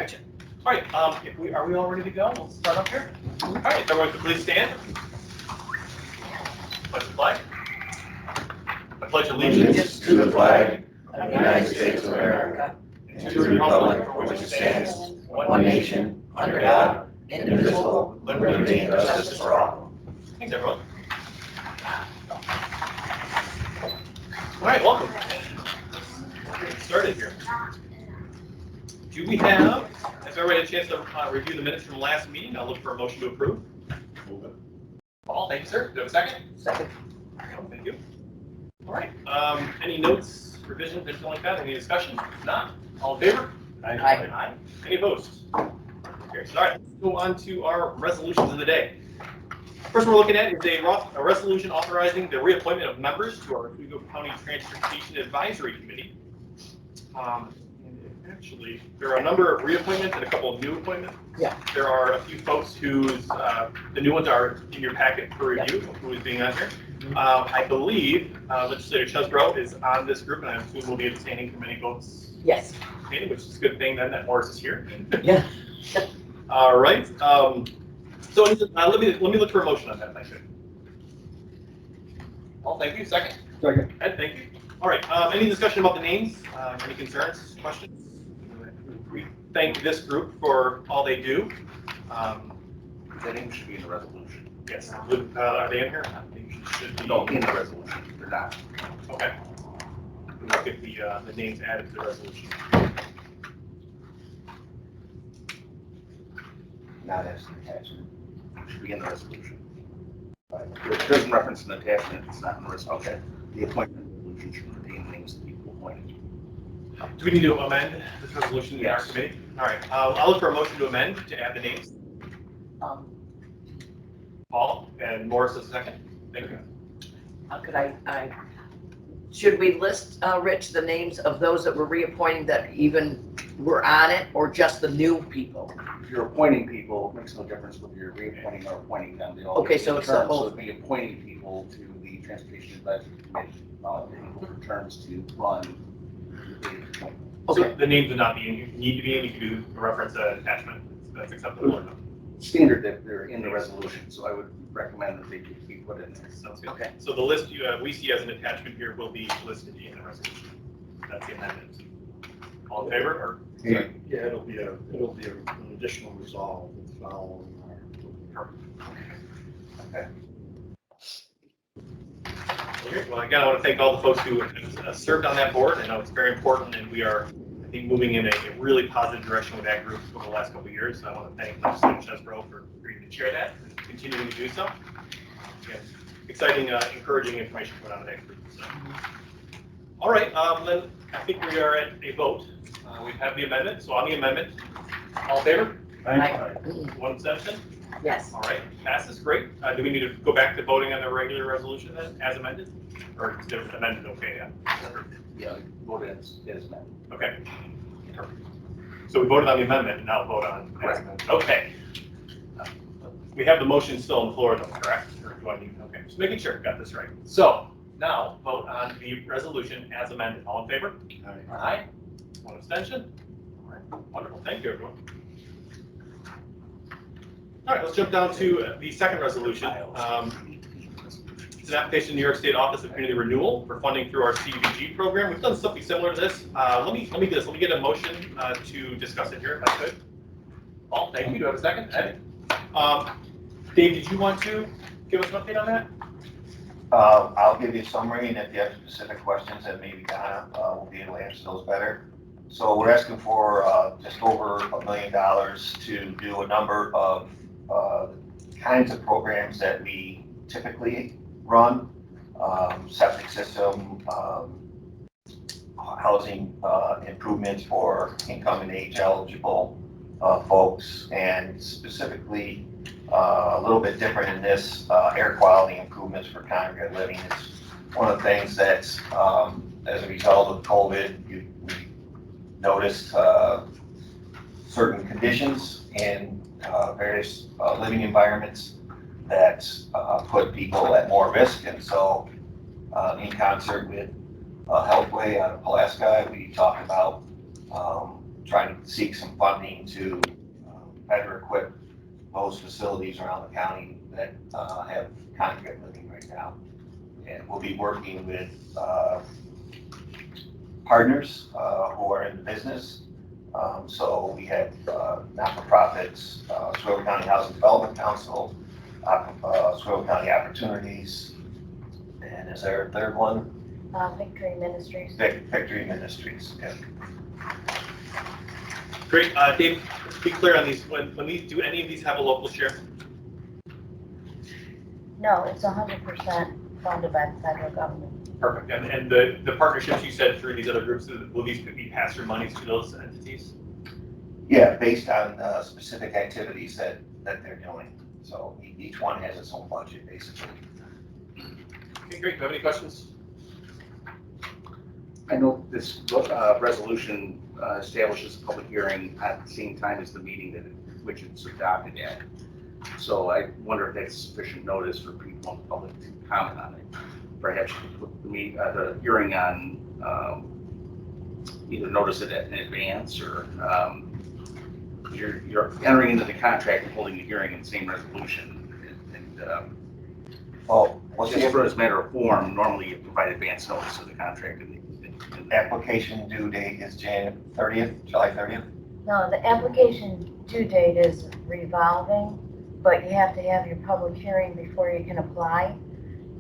Gotcha. All right, are we all ready to go? We'll start up here. All right, everyone can please stand. Pledge the flag. I pledge allegiance to the flag of the United States of America and to the republic for which it stands, one nation, under God, indivisible, with liberty and justice for all. Thanks, everyone. All right, welcome. We'll get started here. Do we have, has everybody had a chance to review the minutes from the last meeting? I'll look for a motion to approve. Paul, thank you, sir. Do you have a second? Second. Thank you. All right. Any notes, revisions, anything like that? Any discussion? If not, all in favor? Aye. Aye. Any opposed? Okay. All right. Let's go on to our resolutions of the day. First one we're looking at is a resolution authorizing the reappointment of members to our Oswego County Transportation Advisory Committee. Actually, there are a number of reappointments and a couple of new appointments. Yeah. There are a few folks whose, the new ones are in your packet for review, who is being on here. I believe Legislator Chesbro is on this group, and I assume will be abstaining from any votes. Yes. Okay, which is a good thing then that Morris is here. Yeah. All right. So let me look for a motion on that, if I should. Paul, thank you. Second. Second. Ed, thank you. All right. Any discussion about the names? Any concerns, questions? We thank this group for all they do. The name should be in the resolution. Yes. Are they in here? I think should be. No, in the resolution. They're not. Okay. We'll get the names added to the resolution. Not as an attachment. It should be in the resolution. It doesn't reference an attachment. It's not in the resolution. Okay. The appointment resolution should contain names of people appointed. Do we need to amend this resolution in our Yes. committee? All right. I'll look for a motion to amend to add the names. Paul and Morris is second. Thank you. Could should we list, Rich, the names of those that were reappointing that even were on it, or just the new people? If you're appointing people, it makes no difference whether you're reappointing or appointing them. They all Okay, get so it's the terms. whole- So it'd be appointing people to the Transportation Advisory Committee, people for terms to run the appointment. So Okay. the names would not be in. You need to be in. You can do reference attachment. That's acceptable or not. Standard that they're in the resolution, so I would recommend that they be put in there. Sounds good. Okay. So the list we see as an attachment here will be listed in the resolution. That's the amendment. All in favor? Or Yeah, it'll be an additional resolve following our. okay. Okay. Well, again, I want to thank all the folks who have served on that board. I know it's very important, and we are, I think, moving in a really positive direction with that group over the last couple of years. So I want to thank Legislator Chesbro for agreeing to chair that and continuing to do so. Again, exciting, encouraging information coming out of that group. So. All right, then I think we are at a vote. We have the amendment. So on the amendment, all in favor? Aye. One abstention? Yes. All right, passes, great. Do we need to go back to voting on the regular resolution then, as amended? Or is the amendment okay? Yeah, vote as amended. Okay. Perfect. So we voted on the amendment and now vote on as amended. Okay. We have the motion still on the floor though, correct? Or do I need, okay, just making sure, got this right. So now vote on the resolution as amended. All in favor? Aye. One abstention? All right, wonderful, thank you everyone. All right, let's jump down to the second resolution. It's an application to the New York State Office of Community Renewal for funding through our CDBG program. We've done something similar to this. Let me do this. Let me get a motion to discuss it here, if I could. Paul, thank you. Do I have a second? Ed? Dave, did you want to give us an update on that? I'll give you a summary, and if you have specific questions, then maybe Donna will be able to answer those better. So we're asking for just over $1 million to do a number of kinds of programs that we typically run, septic system, housing improvements for income and age eligible folks, and specifically a little bit different in this, air quality improvements for congregate living. It's one of the things that's, as a result of COVID, we noticed certain conditions in various living environments that put people at more risk. And so in concert with Healthway out of Pulaski, we talked about trying to seek some funding to better equip those facilities around the county that have congregate living right now. And we'll be working with partners who are in the business. So we have not-for-profits, Oswego County Housing Development Council, Oswego County Opportunities, and is there a third one? Victory Ministries. Victory Ministries, yeah. Great, Dave, let's be clear on these. When these, do any of these have a local share? No, it's 100% funded by the federal government. Perfect. And the partnerships you said through these other groups, will these be pass-through monies to those entities? Yeah, based on specific activities that they're doing. So each one has its own budget, basically. Okay, great. Do you have any questions? I know this resolution establishes a public hearing at the same time as the meeting which it's adopted at. So I wonder if that's sufficient notice for people in the public to comment on it. Perhaps you could put the hearing on, either notice it in advance or you're entering into the contract and holding the hearing in the same resolution. Well, what's Just the for as a matter of form, normally you provide advance notice of the contract. application due date is July 30th? No, the application due date is revolving, but you have to have your public hearing before you can apply.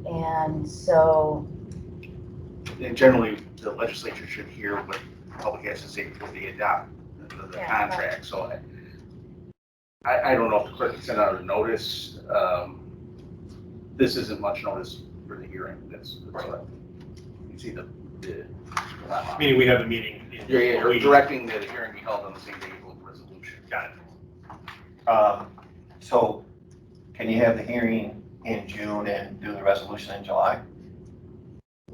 And so, And generally, the legislature should hear what the public has to say before they adopt the Yeah, contract. So I don't know if the clerk can send out a notice. This isn't much notice for the hearing. That's what you see the Meaning we have a meeting. you're directing that the hearing be held on the same day you hold the resolution. Got it. So can you have the hearing in June and do the resolution in July?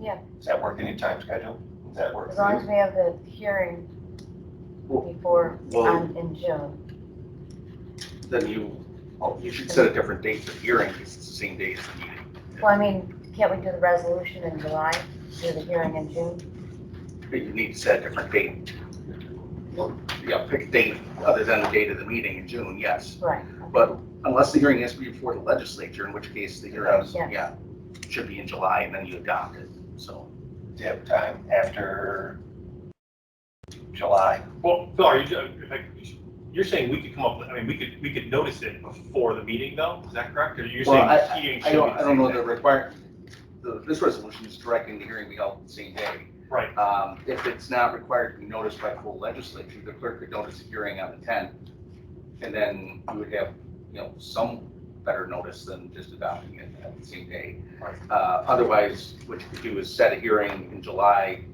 yeah, Does that work in your time schedule? Does that work as for long you? as we have the hearing before, in June. Then you should set a different date for the hearing because it's the same day as the meeting. Well, I mean, can't we do the resolution in July, do the hearing in June? But you need to set a different date. Yeah, pick a date other than the date of the meeting in June, yes. Right. But unless the hearing has to be before the legislature, in which case the hearing, Yes. should be in July and then you adopt it, so. Do you have time after July? Well, Phil, are you're saying we could come up with, I mean, we could notice it before the meeting though? Is that correct? Or you're Well, saying hearing should be I don't know the the same day? requirement, this resolution is directing the hearing be held the same day. Right. If it's not required to be noticed by full legislature, the clerk could notice a hearing on the 10th, and then you would have, some better notice than just adopting it at the same day. Right. Otherwise, what you could do is set a hearing in July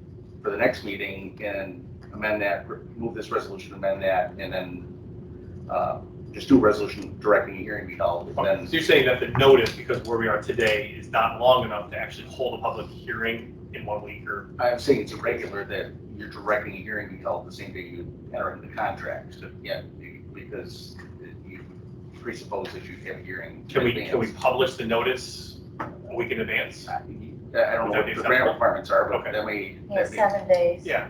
for the next meeting and amend that, move this resolution, amend that, and then just do a resolution directing a hearing be held. And Okay. then So you're saying that the notice, because where we are today, is not long enough to actually hold a public hearing in 1 week or? I'm saying it's irregular that you're directing a hearing be held the same day you enter into the contract. Yeah, because you presuppose that you have a hearing. Can we advance. publish the notice a week in advance? I don't Would know that what be the grant acceptable? requirements are, but Okay. that may. Yeah, that may- 7 days. Yeah.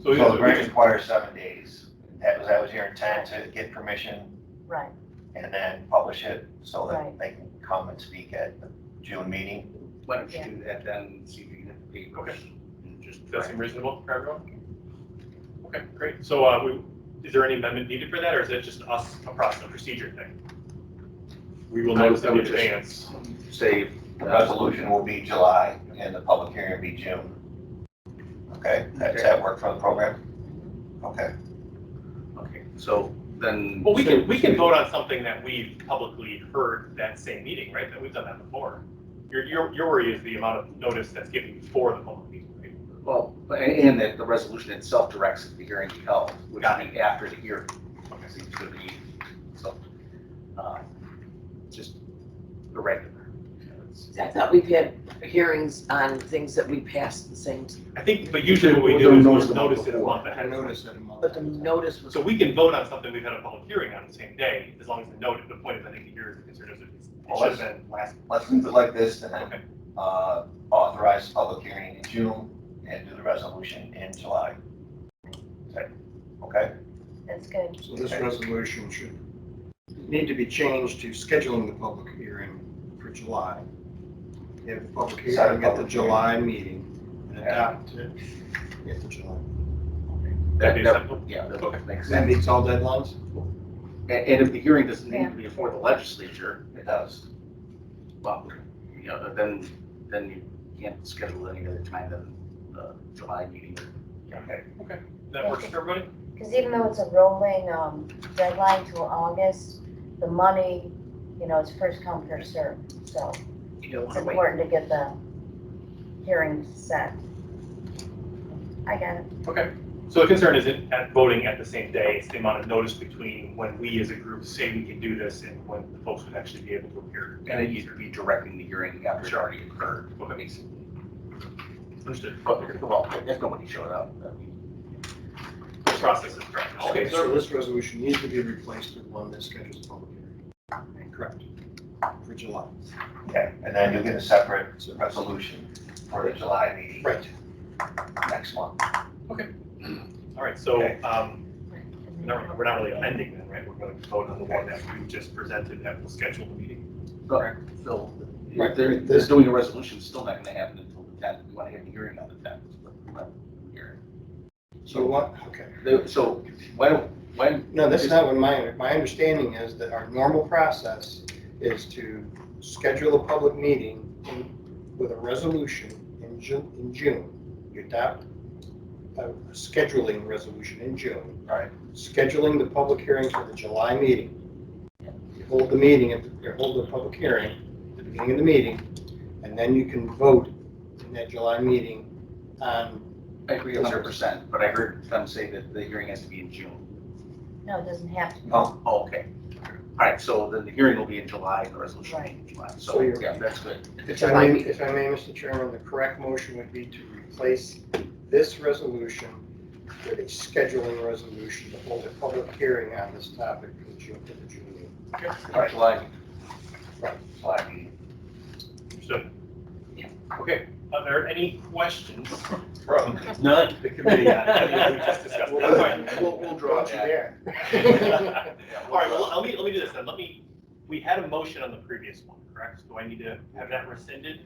So So the we grant just, requires 7 days. That was your intent, to get permission Right, and then publish it so that Right. they can come and speak at the June meeting? Why don't you do that then, see if you can get the papers. Okay. And just. does that seem reasonable for everyone? Okay, great. So is there any amendment needed for that, or is it just us, a procedure thing? We will notice I in would just- advance. Say. The resolution will be July and the public hearing will be June. Okay, does that work for the program? Okay. Okay, so then. Well, we can vote on something that we've publicly heard that same meeting, right? That we've done that before. Your worry is the amount of notice that's given before the public meeting, right? Well, and that the resolution itself directs that the hearing be held, which would be after the hearing. Okay. Seems to be, so, just irregular. I thought we've had hearings on things that we passed the same, I think, but usually what we do is we notice it a month ahead. but the notice was. So we can vote on something we've had a public hearing on the same day, as long as the notice, the point is, I think here is concerned is it should have been last. Let's leave it like this then. Okay. Authorize public hearing in June and do the resolution in July. Is that Okay? That's good. So this Okay. resolution should need to be changed to scheduling the public hearing for July. Have the public Set a hearing at the public July meeting and adopt it at the July. That'd be acceptable? Yeah, that Okay. makes That sense. meets all deadlines? And if the hearing doesn't need to be before the legislature, It does. well, you know, then you can't schedule any other time than the July meeting. Okay. That works for everybody? Because even though it's a rolling deadline till August, the money, it's first come, first served. So You don't it's want to wait. important to get the hearing set. I got it. Okay. So the concern isn't at voting at the same day, it's the amount of notice between when we as a group say we can do this and when the folks would actually be able to appear. And it needs to be directing the hearing after it's Sure. already occurred, Okay. basically. Understood. Well, if nobody showed up, I mean, The process is correct. Okay, So so this resolution needs to be replaced with one that schedules a public hearing. Correct. For July. Okay, and then you'll get a separate resolution for the July meeting Right. next month. all right, so, Okay. we're not really amending then, right? We're going to vote on the one that we just presented that will schedule the meeting. but Phil, Right. if they're doing a resolution, it's still not gonna happen until the 10th. We want to have the hearing on the 10th. So what, okay. So why? No, that's not what my understanding is that our normal process is to schedule a public meeting with a resolution in June. You adopt a scheduling resolution in June. Right. Scheduling the public hearing for the July meeting. You hold the meeting, you hold the public hearing at the beginning of the meeting, and then you can vote in that July meeting on. I agree 100%, but I heard them say that the hearing has to be in June. No, it doesn't have to be. Oh, Oh, okay. All right, so then the hearing will be in July and the resolution will be in July. So So, you're- yeah, that's good. If I may, Mr. Chairman, the correct motion would be to replace this resolution with a scheduling resolution to hold a public hearing on this topic for the June meeting. right, July. July meeting. Understood? Okay, are there any questions From None. The committee on any of we just discussed? That's fine. We'll draw Don't you that. dare. All right, well, let me do this then. We had a motion on the previous one, correct? Do I need to have that rescinded?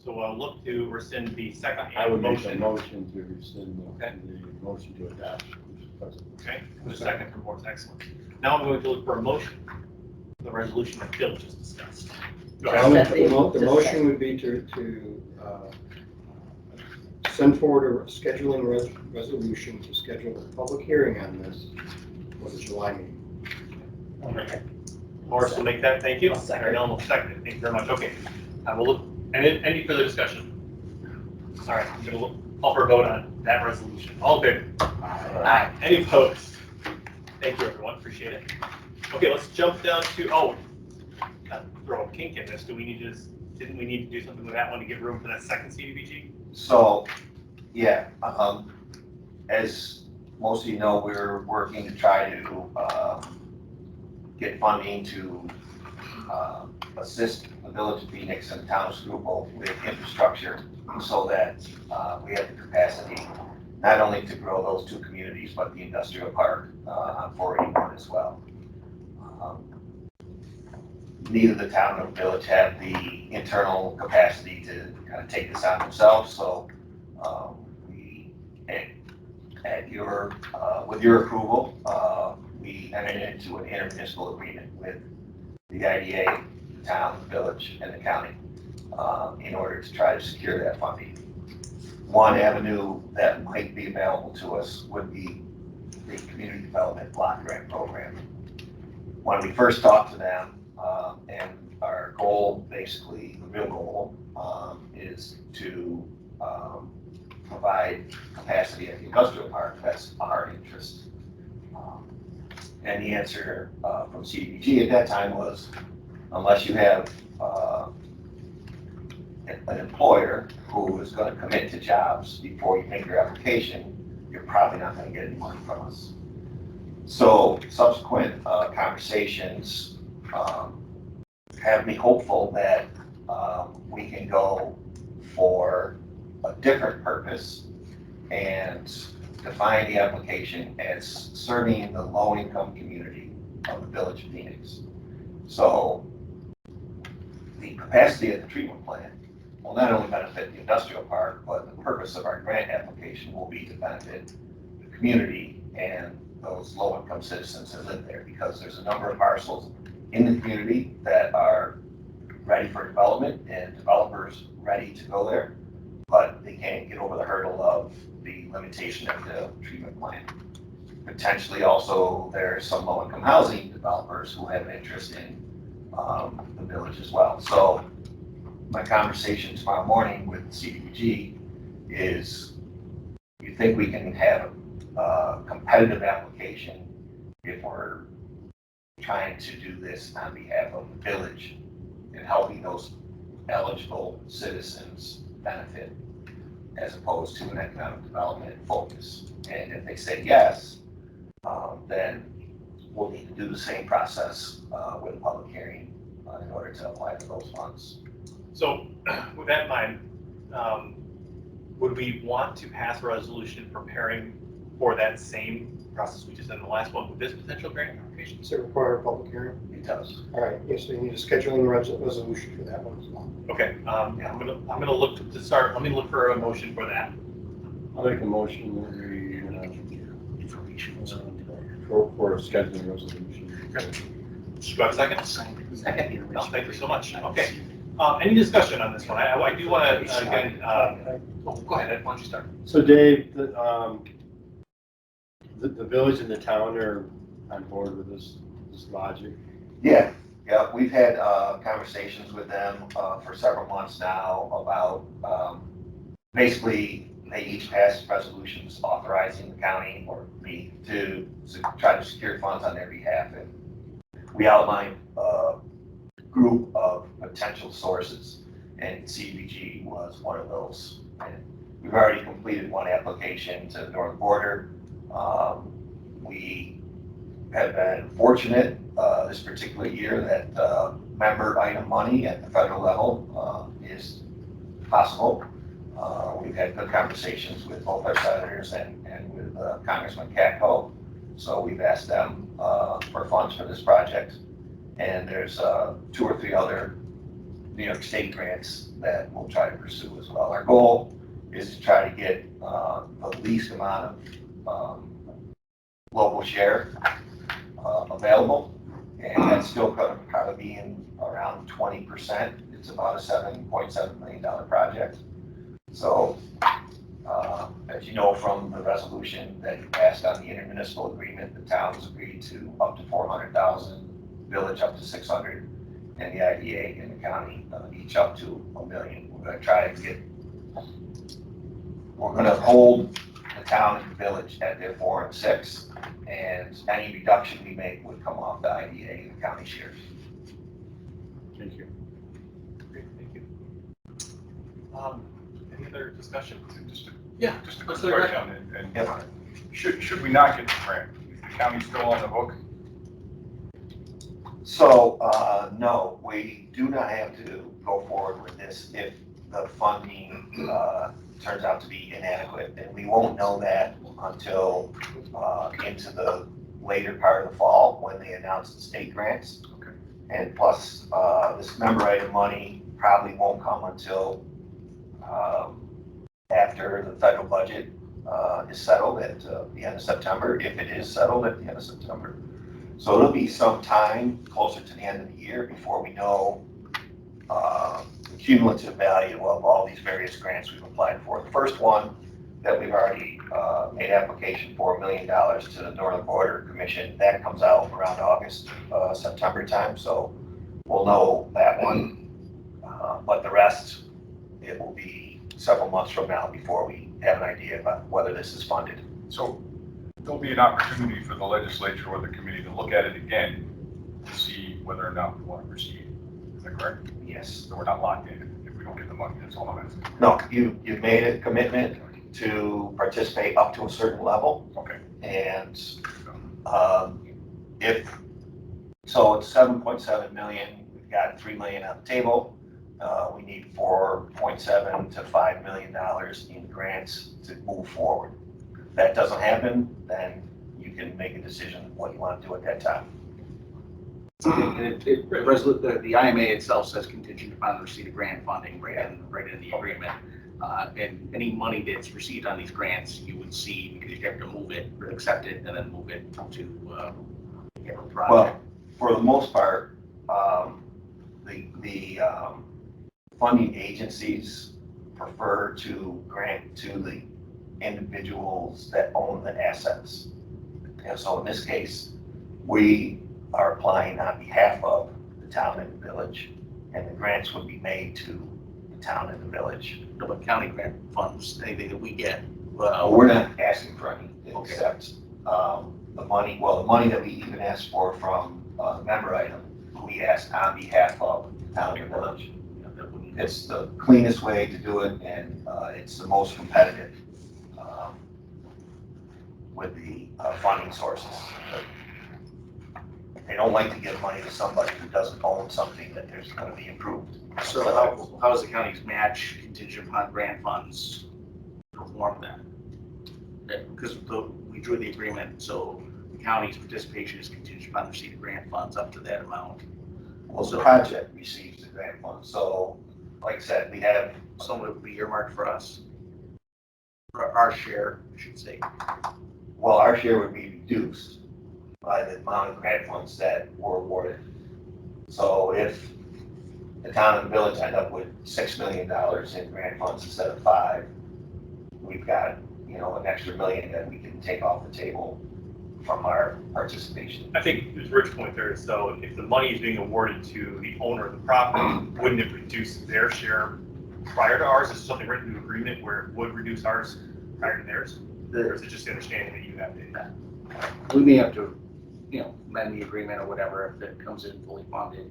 So I'll look to rescind the second I would make a motion. motion to rescind Okay. the motion to adopt. Mr. President. Okay, the second from Board's excellent. Now I'm going to look for a motion, the resolution that Bill just discussed. Go ahead. The motion would be to send forward a scheduling resolution to schedule a public hearing on this for the July meeting. Morris will make that, thank you. I'll second. Aaron will second it, thank you very much. Okay, I will look, any further discussion? All right, I'm going to look, call for a vote on that resolution. All in favor? Aye. Any opposed? Thank you, everyone, appreciate it. Okay, let's jump down to, throw a kink in this. Didn't we need to do something with that one to give room for that second CDBG? So, yeah, as most of you know, we're working to try to get funding to assist the village of Phoenix and the town of Schuylkill with infrastructure so that we have the capacity not only to grow those two communities, but the industrial park on 481 as well. Neither the town nor village have the internal capacity to kind of take this on themselves, so we, with your approval, we entered into an intermunicipal agreement with the IDA, the town, the village, and the county in order to try to secure that funding. One avenue that might be available to us would be the Community Development Block Grant Program. When we first talked to them, and our goal, basically, the real goal, is to provide capacity at the industrial park. That's our interest. And the answer from CDBG at that time was, unless you have an employer who is going to commit to jobs before you make your application, you're probably not going to get any money from us. So subsequent conversations have me hopeful that we can go for a different purpose and define the application as serving the low-income community of the Village of Phoenix. So the capacity of the treatment plant will not only benefit the industrial park, but the purpose of our grant application will be to benefit the community and those low-income citizens that live there, because there's a number of parcels in the community that are ready for development and developers ready to go there, but they can't get over the hurdle of the limitation of the treatment plant. Potentially also, there are some low-income housing developers who have an interest in the village as well. So my conversation tomorrow morning with CDBG is, you think we can have a competitive application if we're trying to do this on behalf of the village and helping those eligible citizens benefit, as opposed to an economic development focus? And if they say yes, then we'll need to do the same process with a public hearing in order to apply for those funds. So with that in mind, would we want to pass a resolution preparing for that same process we just did in the last one with this potential grant application? Does it require a public hearing? It does. All right, yes, so you need a scheduling resolution for that one as well. Okay, I'm gonna look to start, let me look for a motion for that. I'll make a motion that we, for a scheduling resolution. Do you have a second? Second. No, thank you so much. Okay. Any discussion on this one? I do want to, again, go ahead, why don't you start? So Dave, the village and the town are on board with this logic? Yeah, we've had conversations with them for several months now about basically they each passed resolutions authorizing the county or me to try to secure funds on their behalf. And we outlined a group of potential sources, and CDBG was one of those. And we've already completed one application to the northern border. We have been fortunate this particular year that member item money at the federal level is possible. We've had good conversations with both our senators and with Congressman Catco. So we've asked them for funds for this project. And there's 2 or 3 other New York State grants that we'll try to pursue as well. Our goal is to try to get the least amount of local share available. And that's still going to probably be in around 20%. It's about a $7.7 million project. So, as you know from the resolution that you passed on the intermunicipal agreement, the towns agreed to up to 400,000, village up to 600, and the IDA and the county each up to $1 million. We're going to try to we're going to hold the town and the village at their 4 and 6, and any reduction we make would come off the IDA and the county shares. Thank you. Great, thank you. Any other discussion? Just a quick Let's do it. question, and Yep. should we not get the grant? Is the county still on the hook? So, no, we do not have to go forward with this if the funding turns out to be inadequate. And we won't know that until into the later part of the fall when they announce the state grants. Okay. And plus, this member item money probably won't come until after the federal budget is settled at the end of September, if it is settled at the end of September. So it'll be some time closer to the end of the year before we know the cumulative value of all these various grants we've applied for. The first one that we've already made application for $1 million to the Northern Border Commission, that comes out around August, September time. So we'll know that one. But the rest, it will be several months from now before we have an idea about whether this is funded. So there'll be an opportunity for the legislature or the committee to look at it again to see whether or not we want to proceed. Is that correct? Yes. So we're not locked in if we don't get the money, that's all I'm asking. No, you've made a commitment to participate up to a certain level. Okay. And so it's 7.7 million, we've got 3 million on the table. We need 4.7 to $5 million in grants to move forward. that doesn't happen, then you can make a decision what you want to do at that time. The IMA itself says contingent upon the receipt of grant funding right in the agreement. And any money that's received on these grants, you would see, because you have to move it, or accept it, and then move it to a project. Well, for the most part, the funding agencies prefer to grant to the individuals that own the assets. And so in this case, we are applying on behalf of the town and the village, and the grants would be made to the town and the village. No, but county grant funds, anything that we get, We're not asking for any, Okay. except the money that we even asked for from the member item, we asked on behalf of the town and the village. that wouldn't. It's the cleanest way to do it, and it's the most competitive with the funding sources. They don't like to give money to somebody who doesn't own something that there's going to be improved. So how does the county's match contingent upon grant funds perform then? Because we drew the agreement, so the county's participation is contingent upon the receipt of grant funds up to that amount. Well, the project receives the grant fund, so like I said, we have, Some would be earmarked for us, for our share, I should say. well, our share would be reduced by the amount of grant funds that were awarded. So if the town and the village end up with $6 million in grant funds instead of 5, we've got, an extra $1 million that we can take off the table from our participation. I think there's Rich's point there, so if the money is being awarded to the owner of the property, wouldn't it reduce their share prior to ours? Is there something written into agreement where it would reduce ours prior to theirs? Or is it just the understanding that you have to? We may have to, amend the agreement or whatever if it comes in fully funded.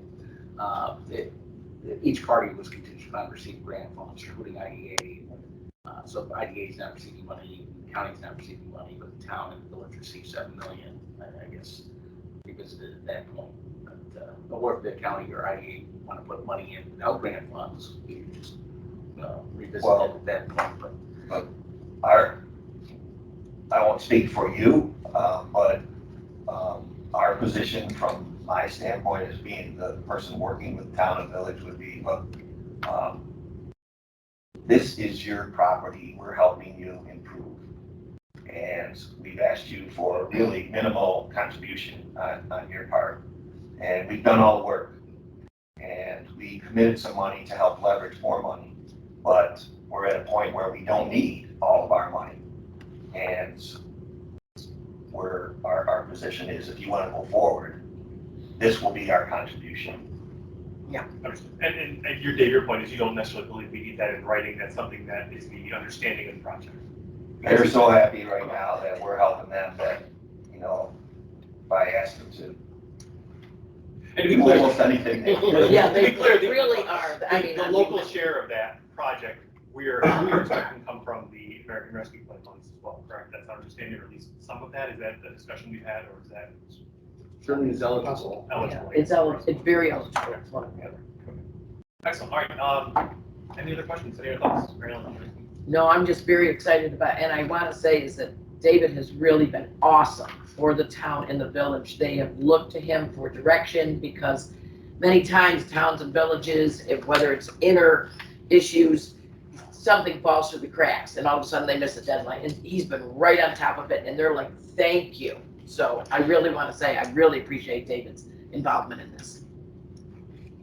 Each party was contingent on receiving grant funds, including IDA. So if IDA is not receiving money, the county is not receiving money, but the town and the village receive $7 million, I guess, revisited at that point. Or if the county or IDA want to put money in without grant funds, we can just revisit it at that point. But I won't speak for you, but our position from my standpoint as being the person working with town and village would be, look, this is your property, we're helping you improve. And we've asked you for really minimal contribution on your part. And we've done all the work. And we committed some money to help leverage more money. But we're at a point where we don't need all of our money. And our position is, if you want to go forward, this will be our contribution. Understood. And your point is you don't necessarily believe we need that in writing. That's something that is the understanding of the project. They're so happy right now that we're helping them that, if I ask them to And to be do clear, almost anything, they will. Yeah, To they be clear, the- really are. the local share of that project, we are expecting to come from the American Rescue Plan funds as well, correct? That's our understanding, or at least some of that. Is that the discussion we've had, or is that certainly is eligible. eligible? It's very eligible. It's one or the other. Excellent. All right. Any other questions? Any other thoughts? Mary Ellen? No, I'm just very excited about, and I want to say is that David has really been awesome for the town and the village. They have looked to him for direction because many times towns and villages, whether it's inner issues, something falls through the cracks and all of a sudden they miss a deadline. And he's been right on top of it and they're like, thank you. So I really want to say, I really appreciate David's involvement in this.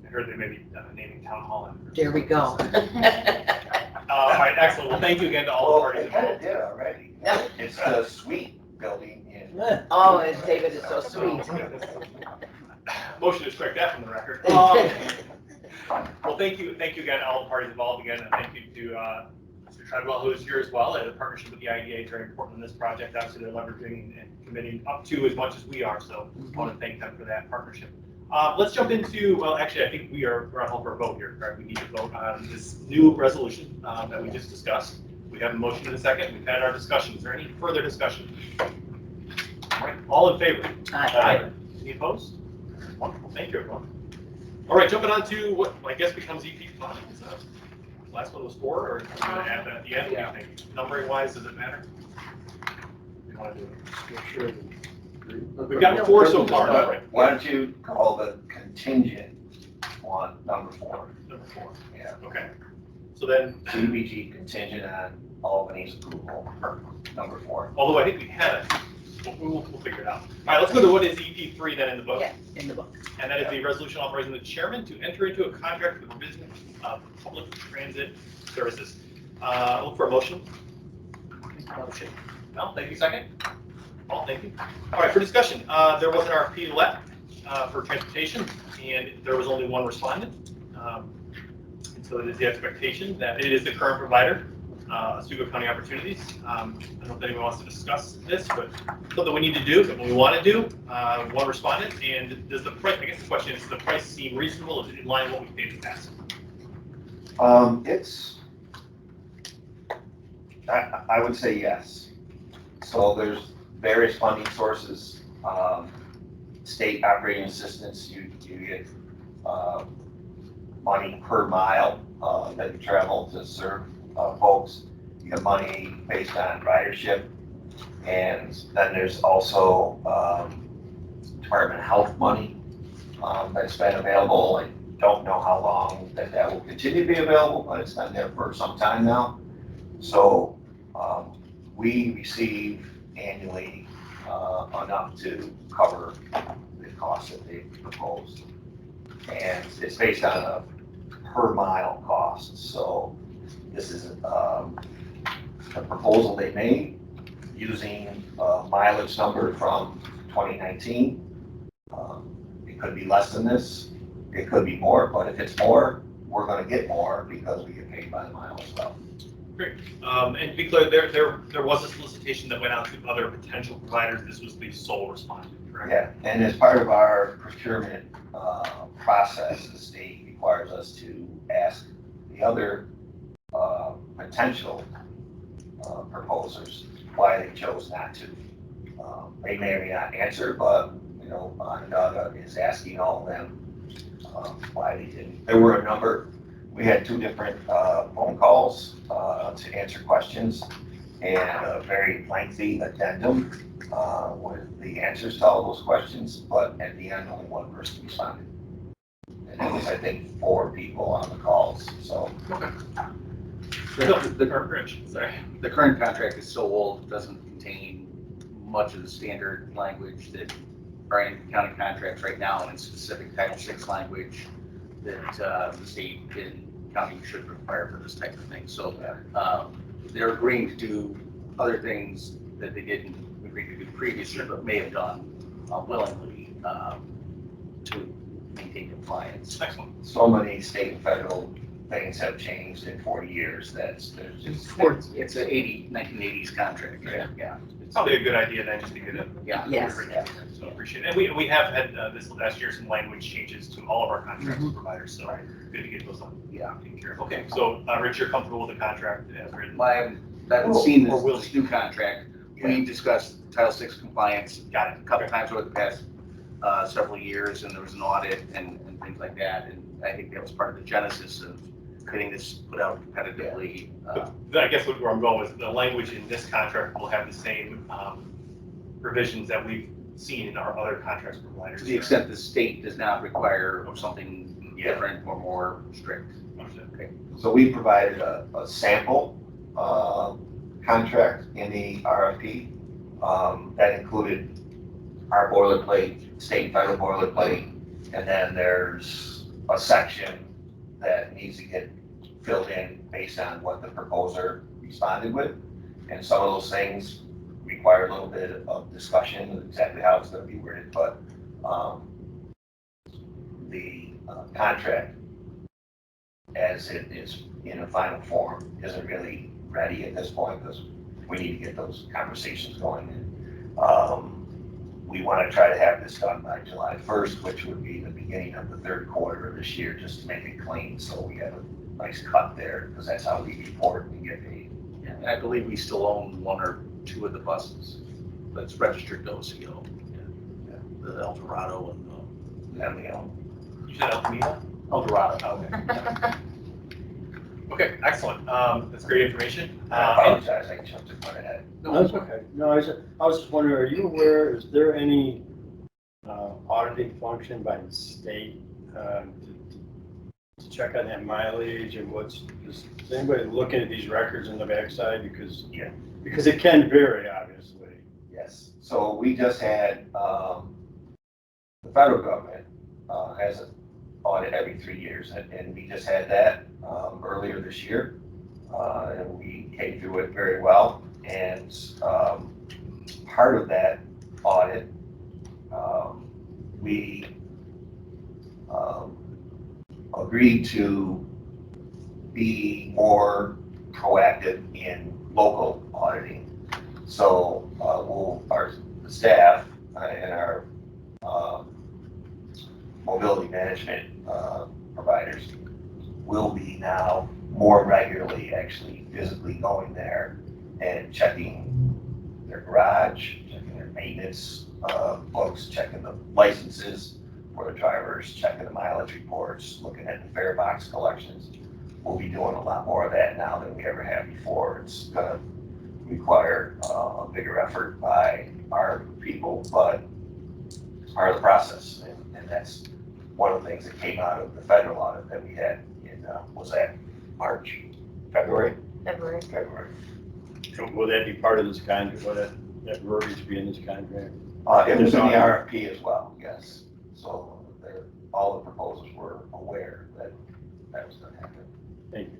I heard they may be naming town hall. There we go. All right, excellent. Well, thank you again to all the Well, parties they kind of involved. did already. It's the suite building in. Oh, and David is so sweet. Motion to strike that from the record. Well, thank you again to all the parties involved again, and thank you to Mr. Treadwell, who is here as well. The partnership with the IDA is very important in this project. Obviously, they're leveraging and committing up to as much as we are, so I want to thank them for that partnership. Let's jump into, well, actually, I think we're on hold for a vote here, correct? We need to vote on this new resolution that we just discussed. We have a motion in a second. We've had our discussion. Is there any further discussion? All right, all in favor? Aye. Any opposed? Wonderful, thank you, everyone. All right, jumping on to what I guess becomes EP 5. Last one was 4, or are you gonna add that at the end? What do you think? Numbering wise, does it matter? want to do it? Just make sure that We've got four so far, Why right? why don't you call the contingent one number 4? Number 4. Yeah. Okay. So then, CDBG contingent on Albany's approval, or number 4. although I think we had it, we'll figure it out. All right, let's go to what is EP3 then in the book. Yeah, in the book. And that is the resolution authorizing the chairman to enter into a contract for the provision of public transit services. Look for a motion. Motion. No, thank you, second. Paul, thank you. All right, for discussion, there was an RFP let for transportation, and there was only one respondent. And so it is the expectation that it is the current provider, Oswego County Opportunities. I don't know if anyone wants to discuss this, but something we need to do, something we want to do, one respondent, and does the price, I guess the question is, does the price seem reasonable? Is it in line with what we paid in the past? I would say yes. So there's various funding sources, state operating assistance, you get money per mile that you travel to serve folks. You get money based on ridership. And then there's also Department of Health money that's been available. I don't know how long that will continue to be available, but it's been there for some time now. So we receive annually enough to cover the costs that they proposed. And it's based on a per mile cost. So this is a proposal they made using a mileage number from 2019. It could be less than this, it could be more, but if it's more, we're gonna get more because we get paid by the mile as well. Great. And to be clear, there was a solicitation that went out to other potential providers. This was the sole respondent, correct? Yeah, and as part of our procurement process, the state requires us to ask the other potential proposers why they chose not to. They may or may not answer, but Onondaga is asking all of them why they didn't. There were a number. We had 2 different phone calls to answer questions and a very lengthy addendum with the answers to all those questions, but at the end, only one person responded. And it was, I think, 4 people on the calls, so. The current contract is so old, it doesn't contain much of the standard language that are in county contracts right now, and specific Title VI language that the state and county should require for this type of thing. So they're agreeing to do other things that they didn't agree to do previously, but may have done willingly to maintain compliance. Excellent. So many state and federal things have changed in 40 years that there's just. It's a 1980s contract, right? Yeah. It's probably a good idea then just to get it. Yeah. Yes. So appreciate it. And we have had this last year some language changes to all of our contracts with providers, so good to get those on. Yeah. Taken care of. Okay, so Rich, you're comfortable with the contract as written? I haven't seen Or will this new contract. We discussed Title VI compliance Got it. a couple times over the past several years, and there was an audit and things like that. And I think that was part of the genesis of getting this put out competitively. I guess where I'm going is the language in this contract will have the same provisions that we've seen in our other contracts with providers. To the extent the state does not require something different or more strict. Okay. So we provided a sample contract in the RFP that included our boilerplate, state and federal boilerplate, and then there's a section that needs to get filled in based on what the proposer responded with. And some of those things require a little bit of discussion of exactly how it's going to be worded, but the contract as it is in a final form isn't really ready at this point because we need to get those conversations going. We want to try to have this done by July 1st, which would be the beginning of the 3rd quarter of this year, just to make it clean. So we have a nice cut there because that's how we report and get paid. And I believe we still own 1 or 2 of the buses that's registered to Oswego. The El Dorado and Then we own. You said El Camino? El Dorado. Okay. Okay, excellent. That's great information. I apologize, I jumped in front of that. No, that's okay. No, I was just wondering, are you aware, is there any auditing function by the state to check on that mileage and is anybody looking at these records in the backside? Because, Yeah. because it can vary, obviously. Yes, so we just had, the federal government has an audit every 3 years, and we just had that earlier this year. And we came through it very well, and part of that audit, we agreed to be more proactive in local auditing. So our staff and our mobility management providers will be now more regularly actually physically going there and checking their garage, checking their maintenance books, checking the licenses for the drivers, checking the mileage reports, looking at the fare box collections. We'll be doing a lot more of that now than we ever have before. It's gonna require a bigger effort by our people, but it's part of the process. And that's one of the things that came out of the federal audit that we had in, was that March, February? February. February. So will that be part of this contract, will that verbiage be in this contract? It was in the RFP as well, yes. So all the proposals were aware that that was gonna happen. Thank you.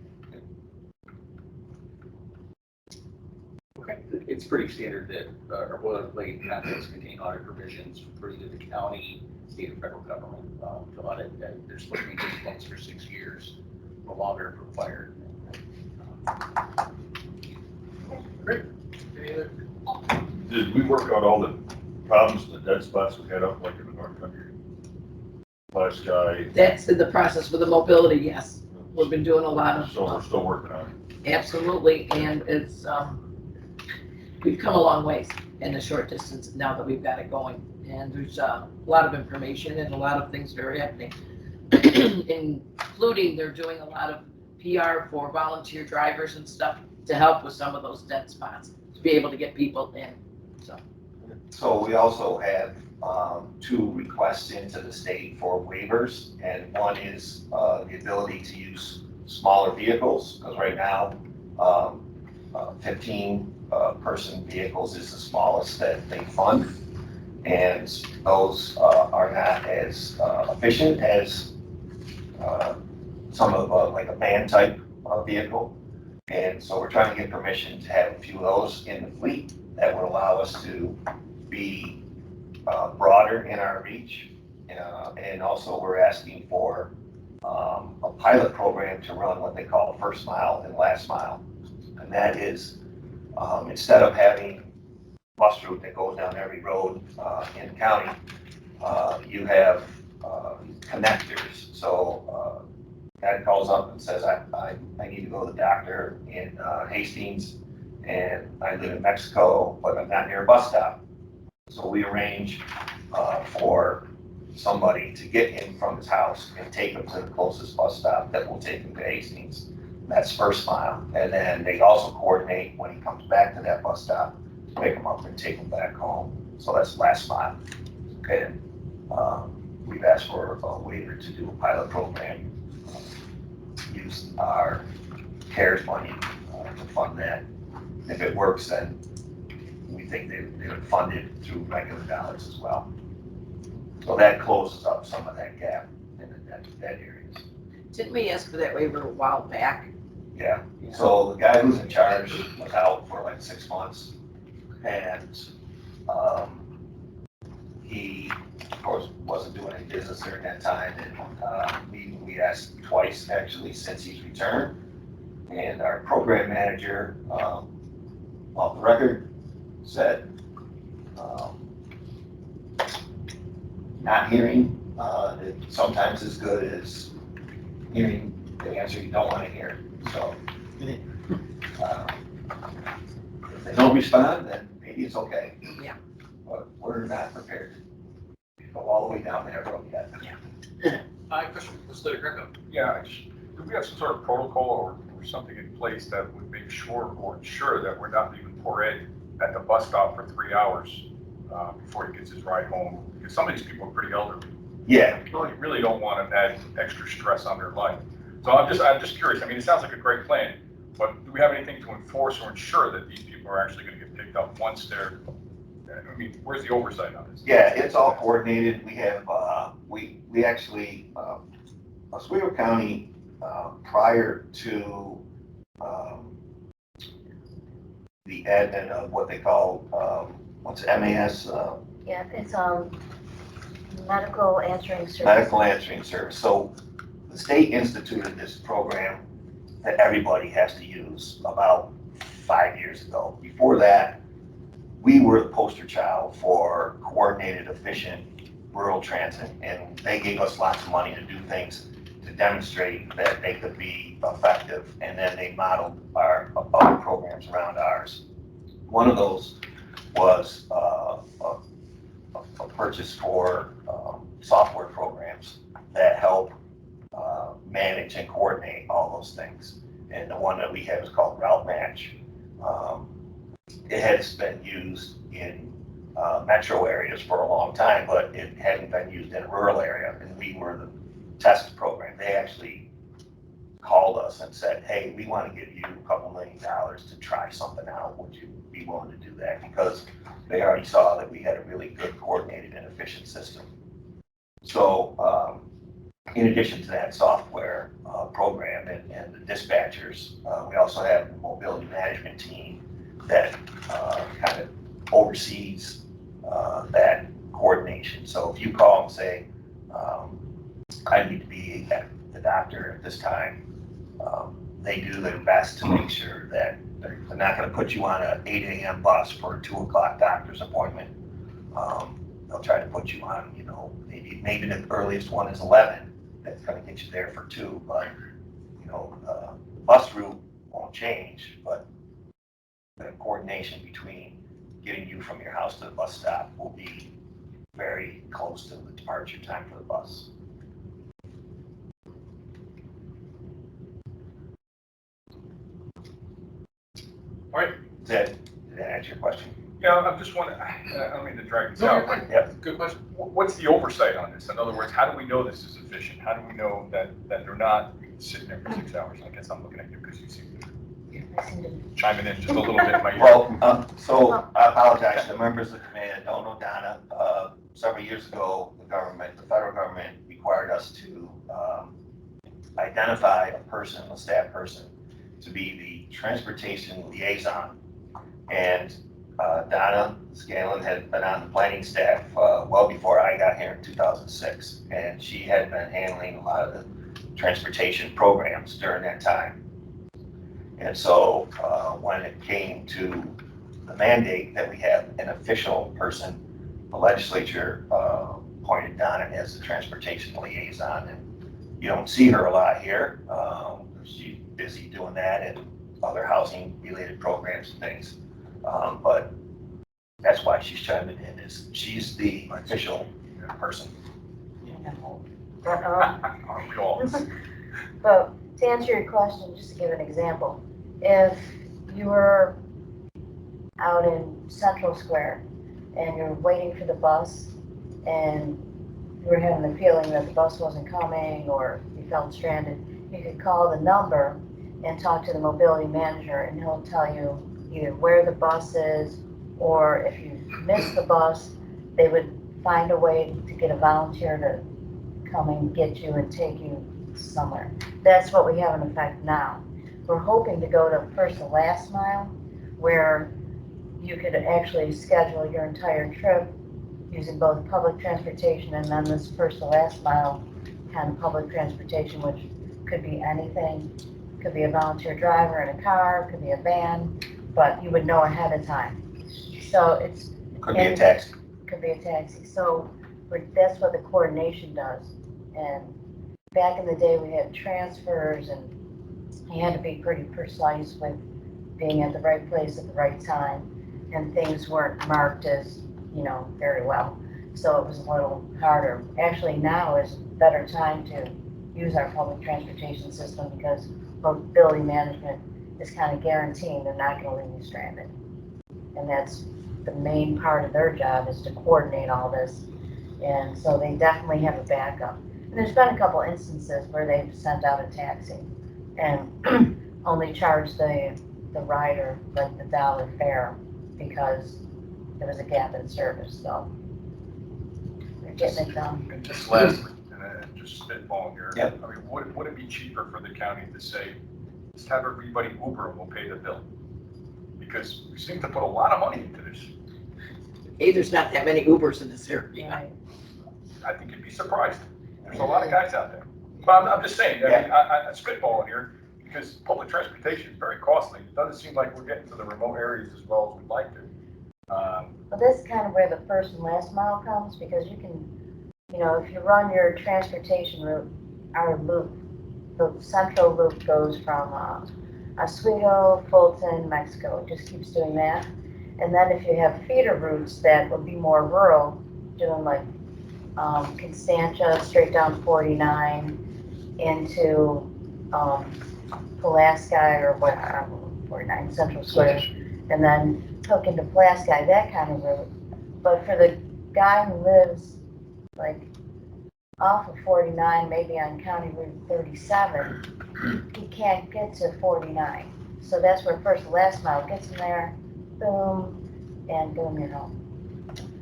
It's pretty standard that our boilerplate contracts contain audit provisions for either the county, state, or federal government to audit, and they're supposed to be doing things for 6 years, or longer if required. Great. Any other? Did we work out all the problems, the dead spots we had up like in the North Country? Last guy, That's in the process with the mobility, yes. We've been doing a lot so we're of, still working on it. absolutely, and it's, we've come a long ways in the short distance now that we've got it going. And there's a lot of information and a lot of things that are happening, including they're doing a lot of PR for volunteer drivers and stuff to help with some of those dead spots, to be able to get people in, so. So we also have 2 requests into the state for waivers, and one is the ability to use smaller vehicles, because right now 15 person vehicles is the smallest that they fund, and those are not as efficient as some of like a van type vehicle. And so we're trying to get permission to have a few of those in the fleet that would allow us to be broader in our reach. And also we're asking for a pilot program to run what they call first mile and last mile. And that is, instead of having bus route that goes down every road in the county, you have connectors. So guy calls up and says, I need to go to the doctor in Hastings, and I live in Mexico, but I'm not near a bus stop. So we arrange for somebody to get him from his house and take him to the closest bus stop that will take him to Hastings. That's first mile. And then they also coordinate when he comes back to that bus stop, to pick him up and take him back home. So that's last mile. Okay. We've asked for a waiver to do a pilot program, use our CARES money to fund that. If it works, then we think they would fund it through regular dollars as well. So that closes up some of that gap in that areas. Didn't we ask for that waiver a while back? Yeah, so the guy who's in charge was out for like 6 months, and he, of course, wasn't doing any business during that time, and we asked twice, actually, since he's returned, and our program manager, off the record, said, not hearing sometimes as good as hearing the answer you don't want to hear. So if they don't respond, then maybe it's okay. Yeah. But we're not prepared to go all the way down that road yet. Question, Mr. Greco. Yeah, I just do we have some sort of protocol or something in place that would make sure or ensure that we're not leaving poor Ed at the bus stop for 3 hours before he gets his ride home? Because some of these people are pretty elderly. Yeah, You really don't want to add extra stress on their life. So I'm just curious. I mean, it sounds like a great plan, but do we have anything to enforce or ensure that these people are actually going to get picked up once they're, I mean, where's the oversight on this? yeah, it's all coordinated. We have, we actually, Oswego County, prior to, the advent of what they call, what's MAS, Yeah, it's, medical answering service. medical answering service. So the state instituted this program that everybody has to use about 5 years ago. Before that, we were the poster child for coordinated, efficient rural transit, and they gave us lots of money to do things to demonstrate that they could be effective, and then they modeled our other programs around ours. One of those was a purchase for software programs that help manage and coordinate all those things. And the one that we have is called Route Match. It has been used in metro areas for a long time, but it hadn't been used in a rural area, and we were the test program. They actually called us and said, hey, we want to give you a couple $1 million to try something out. Would you be willing to do that? Because they already saw that we had a really good, coordinated, and efficient system. So in addition to that software program and the dispatchers, we also have a mobility management team that kind of oversees that coordination. So if you call and say, I need to be at the doctor at this time, they do their best to make sure that they're not going to put you on an 8 a.m. bus for a 2 o'clock doctor's appointment. They'll try to put you on, you know, maybe the earliest one is 11. That's going to get you there for 2, but you know, the bus route won't change, but the coordination between getting you from your house to the bus stop will be very close to the departure time for the bus. All right. Did that answer your question? Yeah, I'm just wondering, I don't mean to drag this out, but Yep. good question. What's the oversight on this? In other words, how do we know this is efficient? How do we know that they're not sitting there for 6 hours? I guess I'm looking at you because you seem to be chiming in just a little bit in my ear. Well, so I apologize to the members of the command. Don't know Donna. Several years ago, the federal government required us to identify a staff person, to be the transportation liaison. And Donna Scanlon had been on the planning staff well before I got here in 2006. And she had been handling a lot of the transportation programs during that time. And so when it came to the mandate that we have an official person, the legislature appointed Donna as the transportation liaison. And you don't see her a lot here. She's busy doing that and other housing related programs and things. But that's why she's chiming in, is she's the official person. Aren't we all? But to answer your question, just to give an example, if you were out in Central Square and you're waiting for the bus and you were having the feeling that the bus wasn't coming or you felt stranded, you could call the number and talk to the mobility manager, and he'll tell you either where the bus is, or if you miss the bus, they would find a way to get a volunteer to come and get you and take you somewhere. That's what we have in effect now. We're hoping to go to first to last mile, where you could actually schedule your entire trip using both public transportation and then this first to last mile kind of public transportation, which could be anything. Could be a volunteer driver in a car, could be a van, but you would know ahead of time. So it's. Could be a taxi. Could be a taxi. So that's what the coordination does. And back in the day, we had transfers and you had to be pretty precise with being at the right place at the right time. And things weren't marked as, you know, very well. So it was a little harder. Actually, now is a better time to use our public transportation system because mobility management is kind of guaranteeing they're not gonna leave you stranded. And that's the main part of their job, is to coordinate all this. And so they definitely have a backup. And there's been a couple instances where they've sent out a taxi and only charged the rider like the dollar fare because there was a gap in service, so they're getting it done. And just lastly, and just spitballing here. Yep. I mean, would it be cheaper for the county to say, let's have everybody Uber and we'll pay the bill? Because we seem to put a lot of money into this. Hey, there's not that many Ubers in this area. Right. I think you'd be surprised. There's a lot of guys out there. But I'm just saying, I mean, I'm spitballing here because public transportation is very costly. It doesn't seem like we're getting to the remote areas as well as we'd like to. Well, that's kind of where the first and last mile comes, because you can, if you run your transportation route, our loop, the central loop goes from Oswego, Fulton, Mexico. It just keeps doing that. And then if you have feeder routes that would be more rural, doing like Constantia straight down 49 into Pulaski or what, 49 Central Square, and then hook into Pulaski, that kind of route. But for the guy who lives like off of 49, maybe on County Route 37, he can't get to 49. So that's where first and last mile gets him there, boom, and boom, you're home.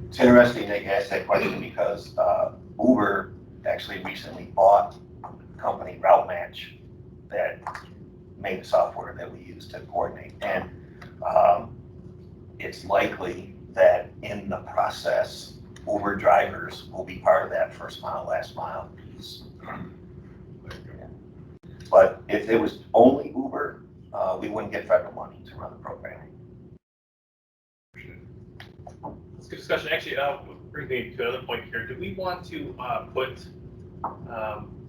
It's interesting that you asked that question because Uber actually recently bought the company Route Match that made the software that we use to coordinate. And it's likely that in the process, Uber drivers will be part of that first mile, last mile piece. But if it was only Uber, we wouldn't get federal money to run the program. It's a good discussion. Actually, bring me to another point here. Do we want to put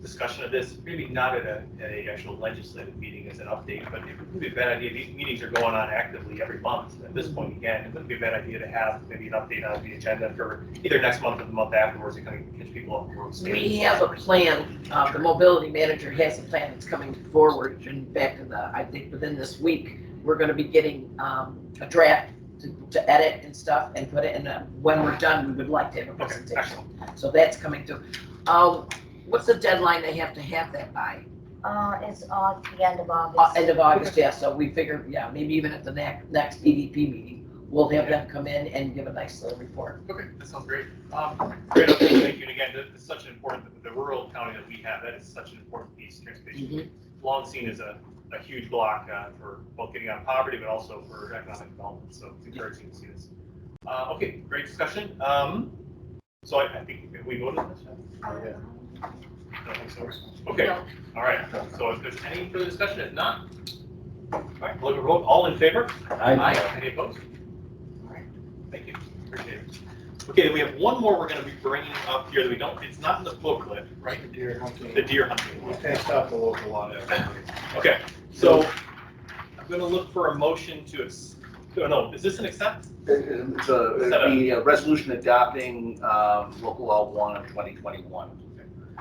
discussion of this, maybe not at a actual legislative meeting as an update, but it would be a bad idea. These meetings are going on actively every month. At this point, again, it wouldn't be a bad idea to have maybe an update on the agenda for either next month or the month afterwards to kind of catch people up. We have a plan, the mobility manager has a plan that's coming forward, in fact, I think within this week, we're gonna be getting a draft to edit and stuff and put it in, when we're done, we would like to have a presentation. Excellent. So that's coming through. What's the deadline they have to have that by? It's on the end of August. End of August, yeah, so we figure, yeah, maybe even at the next EDP meeting, we'll have them come in and give a nice little report. Okay, that sounds great. Great update, thank you. And again, it's such an important, the rural county that we have, that is such an important piece of transportation. Long seen as a huge block for both getting out of poverty, but also for economic development. So it's encouraging to see this. Okay, great discussion. So I think we voted on this. Yeah. I don't think so. Okay, all right. So if there's any further discussion, if not, all right, look at vote. All in favor? Aye. Any opposed? All right, thank you. Appreciate it. Okay, then we have one more we're going to be bringing up here that we don't, it's not in the booklet, right? The deer hunting. The deer hunting. We passed out the local law. Okay, so I'm going to look for a motion to, no, is this an accept? It's a resolution adopting local law 1 of 2021.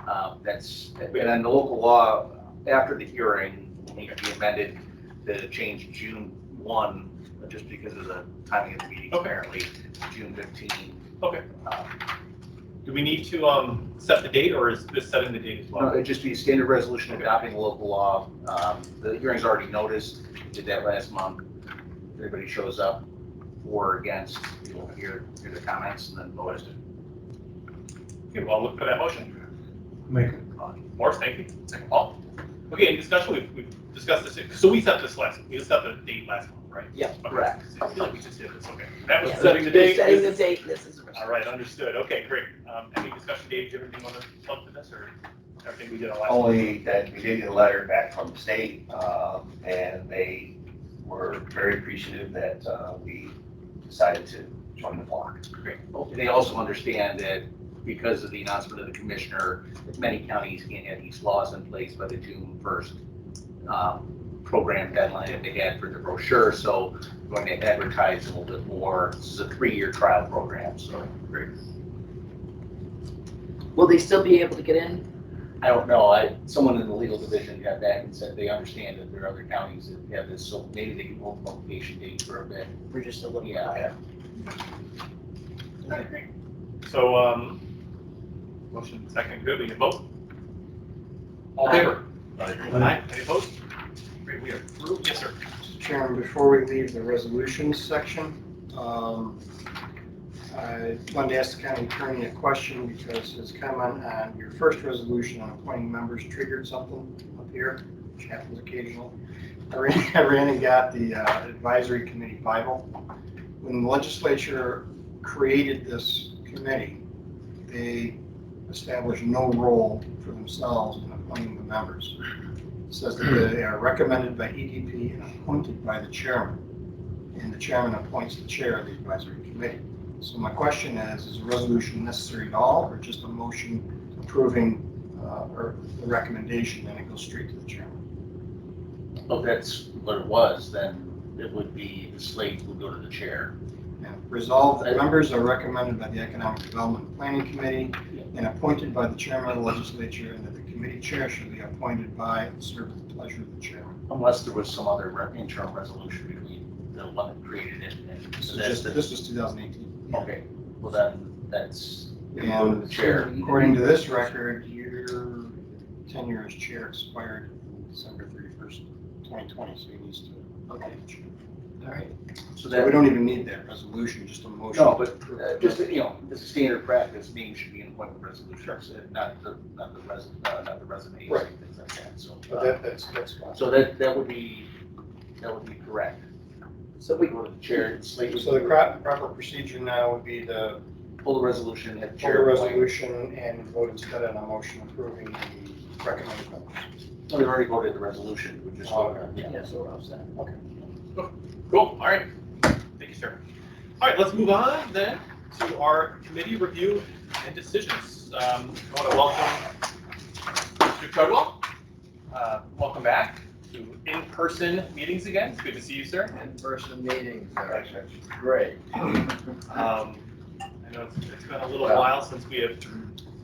And then the local law, after the hearing, will need to be amended to change June 1, just because of the timing of the meeting, apparently, to June 15. Okay. Do we need to set the date, or is this setting the date as well? No, it'd just be a standard resolution adopting the local law. The hearing's already noticed, did that last month. If anybody shows up for or against, you'll hear the comments and then vote it. Okay, well, I'll look for that motion. Make it. Morris, thank you. Second, Paul. Okay, any discussion? We've discussed this. So we set this we set the date last month, right? Yeah. Okay. Correct. So I feel like we just did this. Okay. That was Yeah, setting the we're date. setting the date, this is. All right, understood. Okay, great. Any discussion, Dave? Do you have anything on the plug to this, or everything we did on last month? Only that we did get a letter back from the state, and they were very appreciative that we decided to join the flock. Great. They also understand that because of the announcement of the commissioner, many counties can't have these laws in place by the June 1st program deadline that they had for the brochure. So we're going to advertise a little bit more. This is a 3-year trial program. So Great. Will they still be able to get in? I don't know, someone in the legal division got back and said they understand that there are other counties that have this, so maybe they can hold publication date for a bit. We're just a little. Yeah. Okay, great. So, motion second, good, we can vote. All in favor? Aye. Any opposed? Great, we are through. Yes, sir. Mr. Chairman, before we leave the resolutions section, I wanted to ask the county attorney a question because his comment on your first resolution on appointing members triggered something up here, which happens occasionally. I ran and got the advisory committee Bible. When the legislature created this committee, they established no role for themselves in appointing the members. It says that they are recommended by EDP and appointed by the chairman. And the chairman appoints the chair of the advisory committee. So my question is a resolution necessary at all, or just a motion approving or the recommendation, and it goes straight to the chairman? Well, if that's what it was, then it would be, the slate would go to the chair. Yeah. Resolved that members are recommended by the Economic Development and Planning Committee and appointed by the chairman of the legislature, and that the committee chair should be appointed by and serve at the pleasure of the chairman. Unless there was some other interim resolution between the one that created it and This so was 2018. okay, well then, that's, it would go to the chair. According to this record, your tenure as chair expired December 31st, 2020, so he needs to. Okay. All right. So So we that, don't even need that resolution, just a motion. no, but just, as a standard practice, names should be in appointment resolutions, and not the resumes Right. and things like that, so. But that's fine. So that would be correct. So we, Go to the chair, and slate would. So the proper procedure now would be to Pull the resolution, have the pull the chair. appoint. resolution and vote instead on a motion approving the recommended members. No, we already voted the resolution, we just. Okay. yeah, so we're all set. Okay. Cool, all right. Thank you, sir. All right, let's move on then to our committee review and decisions. I want to welcome Mr. Treadwell. Welcome back to in-person meetings again. It's good to see you, sir. In-person meetings are great. I know it's been a little while since we have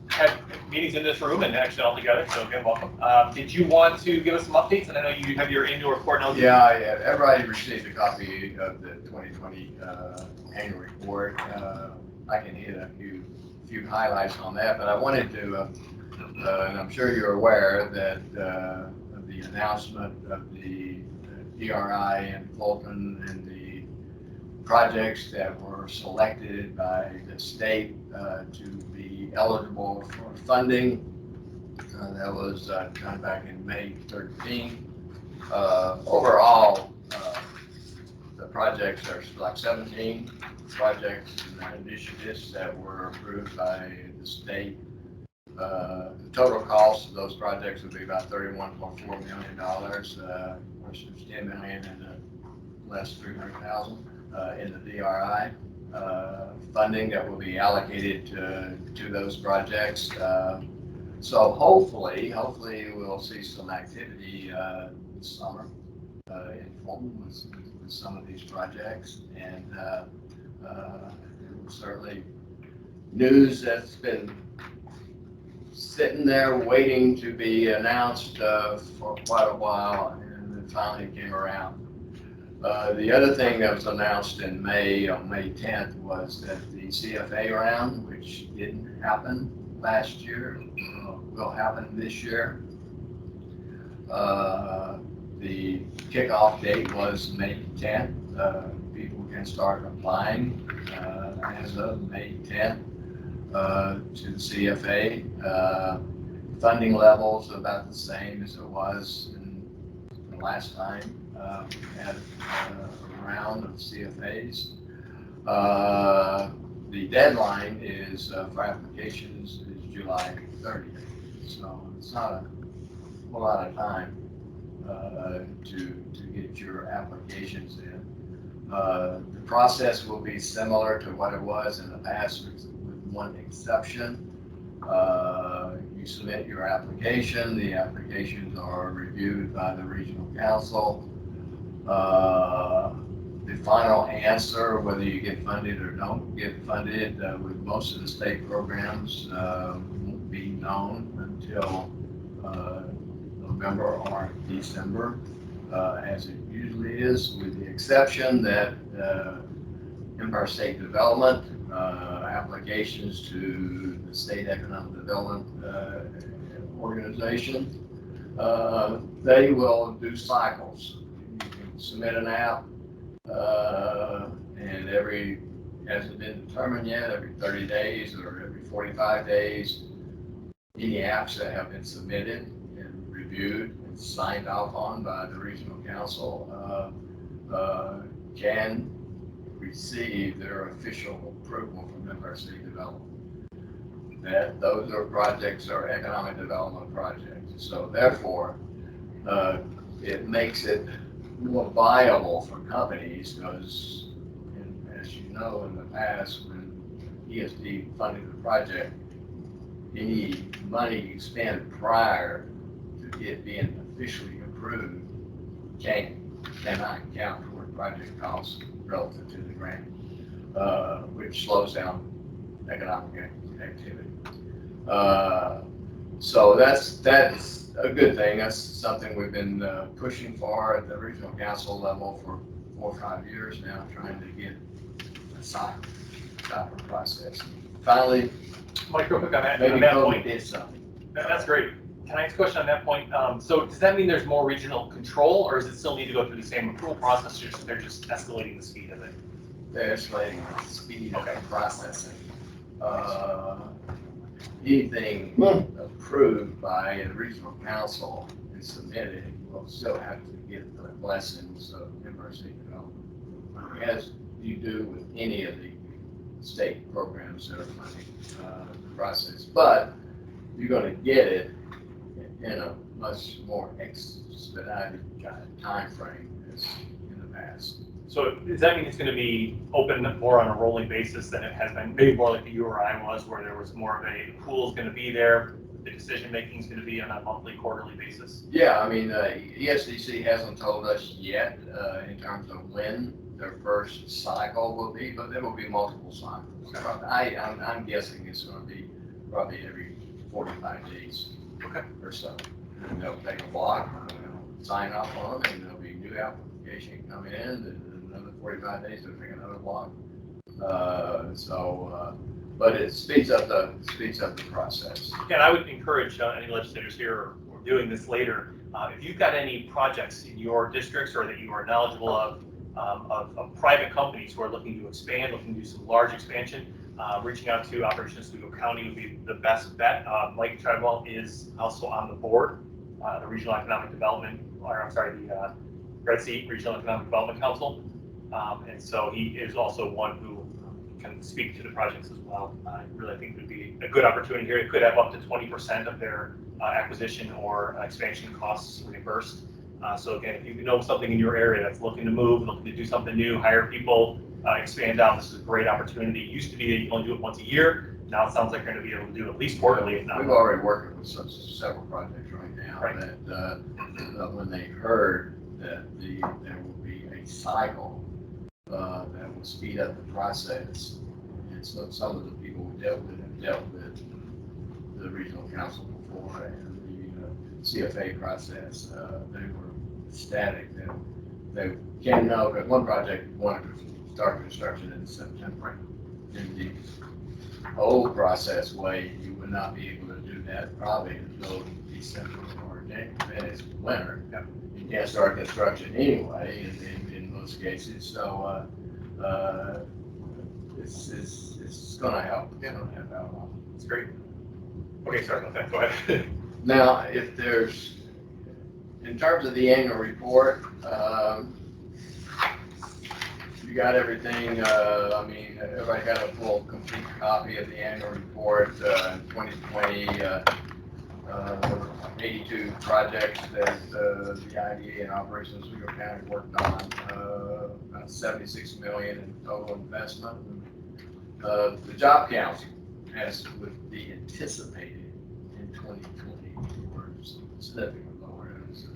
had meetings in this room and actually all together, so again, welcome. Did you want to give us some updates? And I know you have your annual report now. Yeah, everybody received a copy of the 2020 annual report. I can hit a few highlights on that, but I wanted to, and I'm sure you're aware that the announcement of the DRI in Fulton and the projects that were selected by the state to be eligible for funding. That was done back in May 13. Overall, the projects are like 17 projects and initiatives that were approved by the state. The total cost of those projects would be about $31.4 million, versus $10 million and less $300,000 in the DRI. Funding that will be allocated to those projects. So hopefully we'll see some activity this summer in Fulton with some of these projects, and certainly news that's been sitting there waiting to be announced for quite a while, and it finally came around. The other thing that was announced in May, on May 10th, was that the CFA round, which didn't happen last year, will happen this year. The kickoff date was May 10th. People can start applying as of May 10th to the CFA. Funding levels are about the same as it was in the last time we had a round of CFAs. The deadline is for applications is July 30th, so it's not a whole lot of time to get your applications in. The process will be similar to what it was in the past, with one exception. You submit your application, the applications are reviewed by the regional council. The final answer, whether you get funded or don't get funded, with most of the state programs, won't be known until November or December, as it usually is, with the exception that Empire State Development applications to the State Economic Development Organization, they will do cycles. You can submit an app, and hasn't been determined yet, every 30 days or every 45 days, any apps that have been submitted and reviewed and signed off on by the regional council can receive their official approval from Empire State Development. That those are projects or economic development projects. So therefore, it makes it more viable for companies because, as you know, in the past, when ESD funded the project, any money you spend prior to it being officially approved cannot count toward project costs relative to the grant, which slows down economic activity. So that's a good thing. That's something we've been pushing for at the regional council level for 4 or 5 years now, trying to get a cycle process. Finally, Mike, real quick on that, maybe on that COVID point. did something. That's great. Can I ask a question on that point? So does that mean there's more regional control, or does it still need to go through the same approval process? They're just escalating the speed of it? They're escalating the speed of the processing. Anything approved by the regional council and submitted will still have to get the blessings of Empire State Development, as you do with any of the state programs that are funding the process. But you're going to get it in a much more expedited time frame as in the past. So does that mean it's going to be open more on a rolling basis than it has been? Maybe more like the URI was, where there was more of a pool is going to be there, the decision making is going to be on a monthly, quarterly basis? Yeah, I mean, ESDC hasn't told us yet in terms of when their first cycle will be, but there will be multiple cycles. I'm guessing it's going to be probably every 45 days or so. And they'll take a block, they'll sign off on them, and there'll be new application coming in, and another 45 days they'll take another block. But it speeds up the process. And I would encourage any legislators here or doing this later, if you've got any projects in your districts or that you are knowledgeable of private companies who are looking to expand, looking to do some large expansion, reaching out to Operations Oswego County would be the best bet. Mike Treadwell is also on the board, the Regional Economic Development, the Red Sea Regional Economic Development Council. And so he is also one who can speak to the projects as well. I really think it would be a good opportunity here. It could have up to 20% of their acquisition or expansion costs reimbursed. So again, if you know something in your area that's looking to move, looking to do something new, hire people, expand out, this is a great opportunity. It used to be that you only do it once a year. Now it sounds like you're going to be able to do it at least quarterly, if not. We've already working with several projects right now that when they heard that there will be a cycle that will speed up the process, and so some of the people we dealt with have dealt with the regional council before and the CFA process. They were ecstatic that they can know that one project wanted to start construction in September. In the old process way, you would not be able to do that probably until December or January. Then it's winter. You can't start construction anyway in most cases. So it's going to help. It's going to help out a lot. It's great. Okay, sorry about that. Go ahead. Now, if there's, in terms of the annual report, you got everything. I mean, everybody got a full, complete copy of the annual report. In 2020, 82 projects that the IDA and Operations Oswego County worked on, about $76 million in total investment. The job count as would be anticipated in 2020 were significantly lower. It was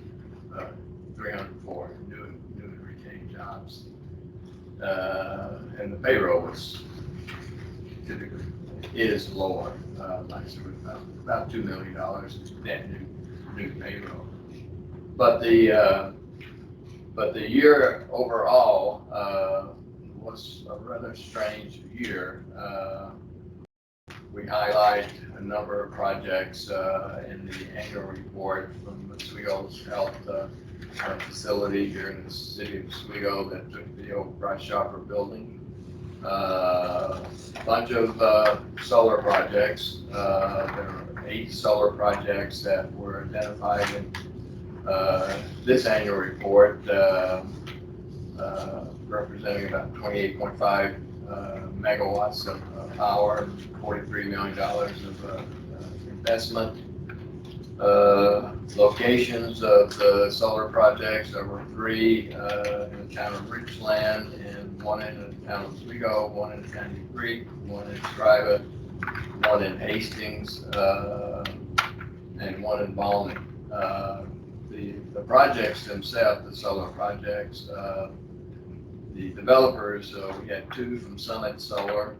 304 new and retained jobs. And the payroll was typically is lower, like I said, about $2 million net new new payroll. But the year overall was a rather strange year. We highlight a number of projects in the annual report from Oswego's health facility here in the city of Oswego that took the old Price Shopper building. Bunch of solar projects. There are 8 solar projects that were identified in this annual report, representing about 28.5 megawatts of power, $43 million of investment. Locations of the solar projects, there were 3 in the town of Richland, and 1 in the town of Oswego, 1 in Candy Creek, 1 in Scriba, 1 in Hastings, and 1 in Balmy. The projects themselves, the solar projects, the developers, we had 2 from Summit Solar,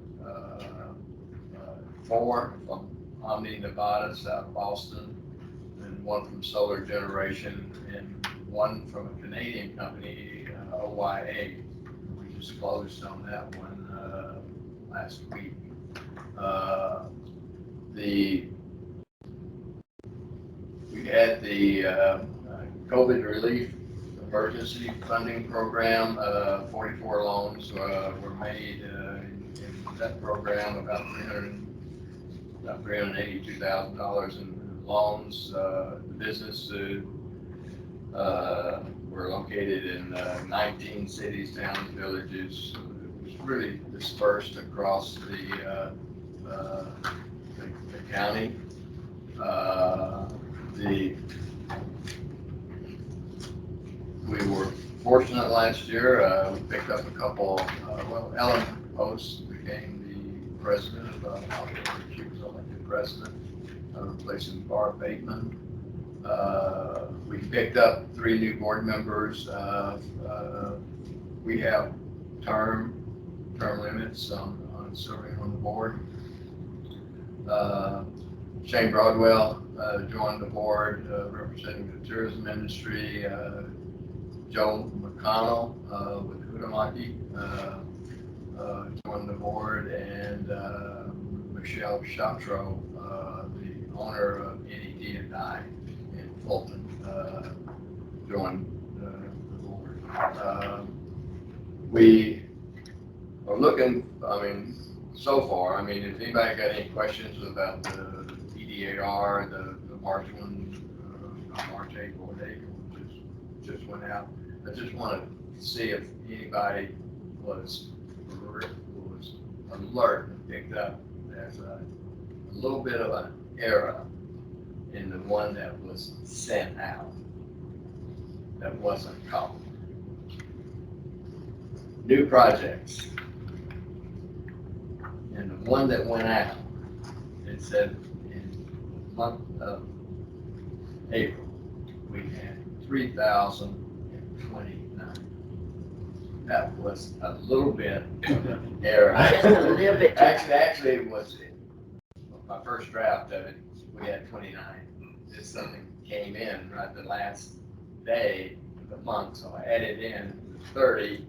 4 from Omni Nevada, South Boston, and 1 from Solar Generation, and 1 from a Canadian company, OYA. We just closed on that one last week. We had the COVID relief emergency funding program. 44 loans were made in that program, about $382,000 in loans. The businesses were located in 19 cities, towns, villages. It was really dispersed across the county. We were fortunate last year. We picked up a couple. Ellen Post became the president of she was elected president, replacing Barb Bateman. We picked up 3 new board members. We have term limits on serving on the board. Shane Broadwell joined the board representing the tourism industry. Joe McConnell with Hudamaki joined the board, and Michelle Chatreau, the owner of NED&I in Fulton, joined the board. We are looking, so far, if anybody got any questions about the EDAR, the March 1, March, April, just went out. I just want to see if anybody was alert and picked up there's a little bit of an error in the one that was sent out that wasn't copied. New projects. And the one that went out, it said in the month of April, we had 3,029. That was a little bit of an error. Just a little bit. Actually, it was my first draft of it. We had 29. This something came in right the last day of the month, so I added in 30,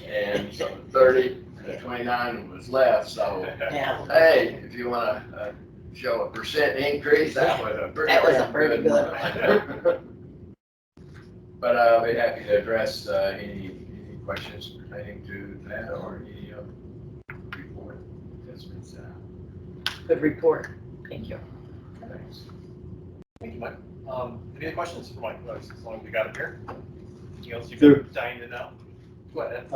and so the 30 and the 29 was left. So Yeah. hey, if you want to show a % increase, that was a pretty good one. But I'll be happy to address any questions pertaining to that or any report that's been sent out. Good report. Thank you. Thanks. Thank you, Mike. Any other questions for Mike? As long as we got him here. Anything else you've Sure. been dying to know? Go ahead.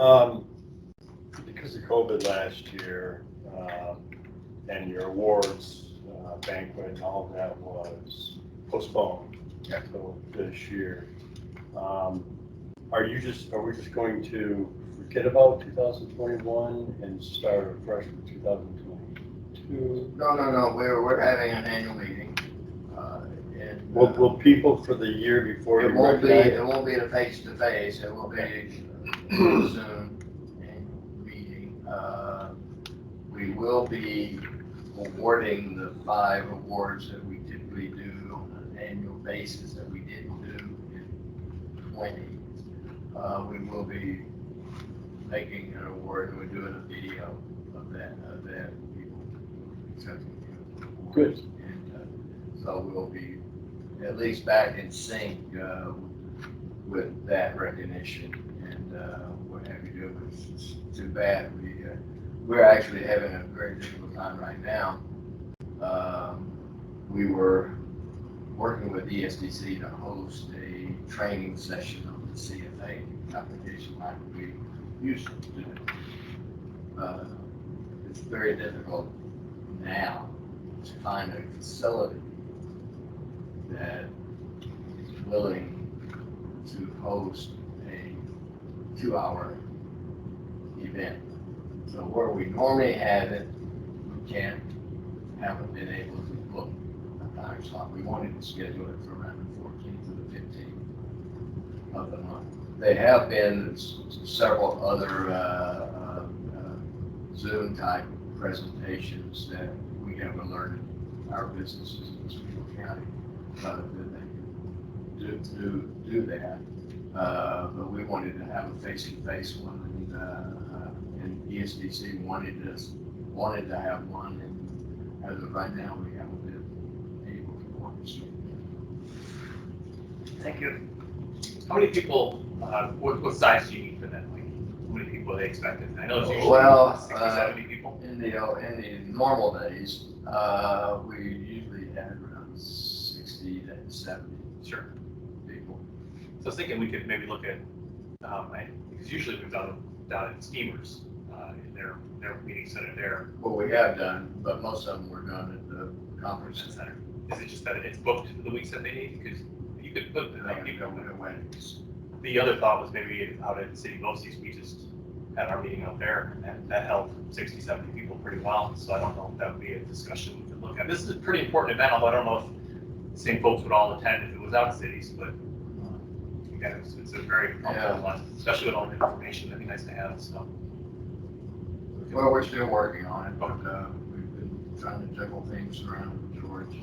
Because of COVID last year, and your awards banquet and all of that was postponed until this year. Are we just going to forget about 2021 and start afresh with 2022? No. We're having an annual meeting. And, Will people for the year before it you won't be recognize- a face to face. It will be a Zoom annual meeting. We will be awarding the 5 awards that we typically do on an annual bases that we didn't do in 20. We will be making an award, and we're doing a video of that, people accepting the awards. Good. And so we'll be at least back in sync with that recognition and what have you do. It's too bad. We're actually having a very difficult time right now. We were working with ESDC to host a training session on the CFA application like we used to do. It's very difficult now to find a facility that is willing to host a 2-hour event. So where we normally have it, we haven't been able to book a time slot. We wanted to schedule it for around the 14th to the 15th of the month. There have been several other Zoom type presentations that we have alerted our businesses in Oswego County that they can do that. But we wanted to have a face-to-face one, and ESDC wanted to have one, and as of right now, we haven't been able to orchestrate that. Thank you. How many people, what size do you need for that? Like, how many people are they expecting? I know it's usually Well, 60, 70 people. In the normal days, we usually had around 60 to 70 Sure. people. So I was thinking we could maybe look at, because usually we've done them down at Steamers, in their meeting center there. Well, we have done, but most of them were done at the conference center. Is it just that it's booked the weeks that they need? Because you could put enough people. Weddings. The other thought was maybe out at City BOCES, we just had our meeting out there, and that held 60, 70 people pretty well. So I don't know if that would be a discussion we could look at. This is a pretty important event, although I don't know if the same folks would all attend if it was out of cities, but again, it's a very helpful one, especially with all the information. That'd be nice to have, so. Well, we're still working on it, but we've been trying to juggle things around with George.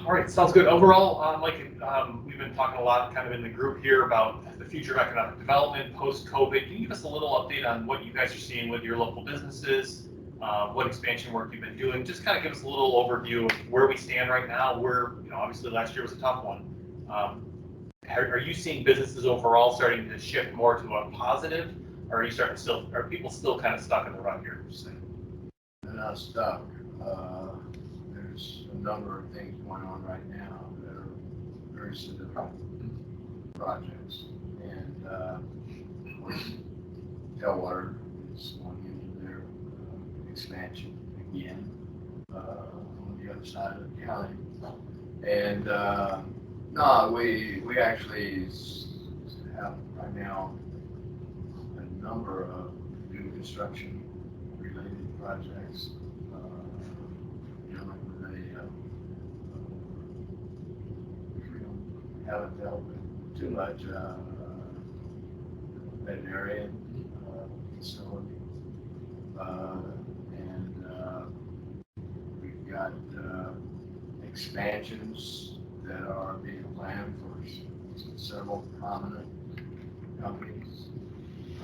All right, sounds good. Overall, Mike, we've been talking a lot kind of in the group here about the future of economic development post-COVID. Can you give us a little update on what you guys are seeing with your local businesses, what expansion work you've been doing? Just kind of give us a little overview of where we stand right now. Obviously last year was a tough one. Are you seeing businesses overall starting to shift more to a positive, or are people still kind of stuck in the rut here? They're not stuck. There's a number of things going on right now that are very significant projects. And of course, Tailwater is going into their expansion again on the other side of the county. And no, we actually have right now a number of new construction related projects. Haven't dealt with too much veterinarian facility, and we've got expansions that are being planned for several prominent companies.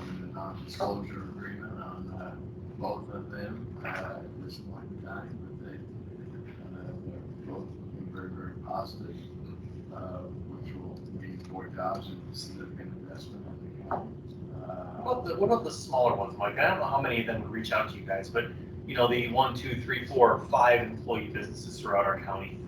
I'm in a non-disclosure agreement on both of them at this point in time, but they're both looking very, very positive. Which will mean more jobs and significant investment in the county. What about the smaller ones, Mike? I don't know how many of them would reach out to you guys, but the 1, 2, 3, 4, 5 employee businesses throughout our county,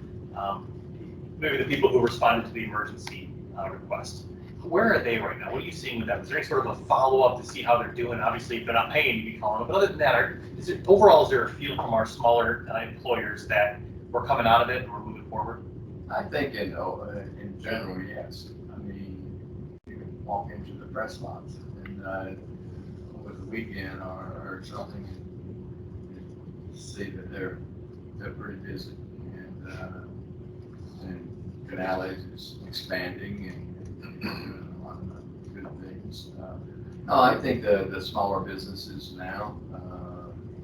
maybe the people who responded to the emergency request. Where are they right now? What are you seeing with them? Is there any sort of a follow-up to see how they're doing? Obviously, if they're not paying, you'd be calling them. But other than that, is there a feel from our smaller employers that we're coming out of it and we're moving forward? I think in general, yes. I mean, you can walk into the press box and over the weekend or something and see that they're pretty busy, and Canales is expanding and doing a lot of good things. No, I think the smaller businesses now,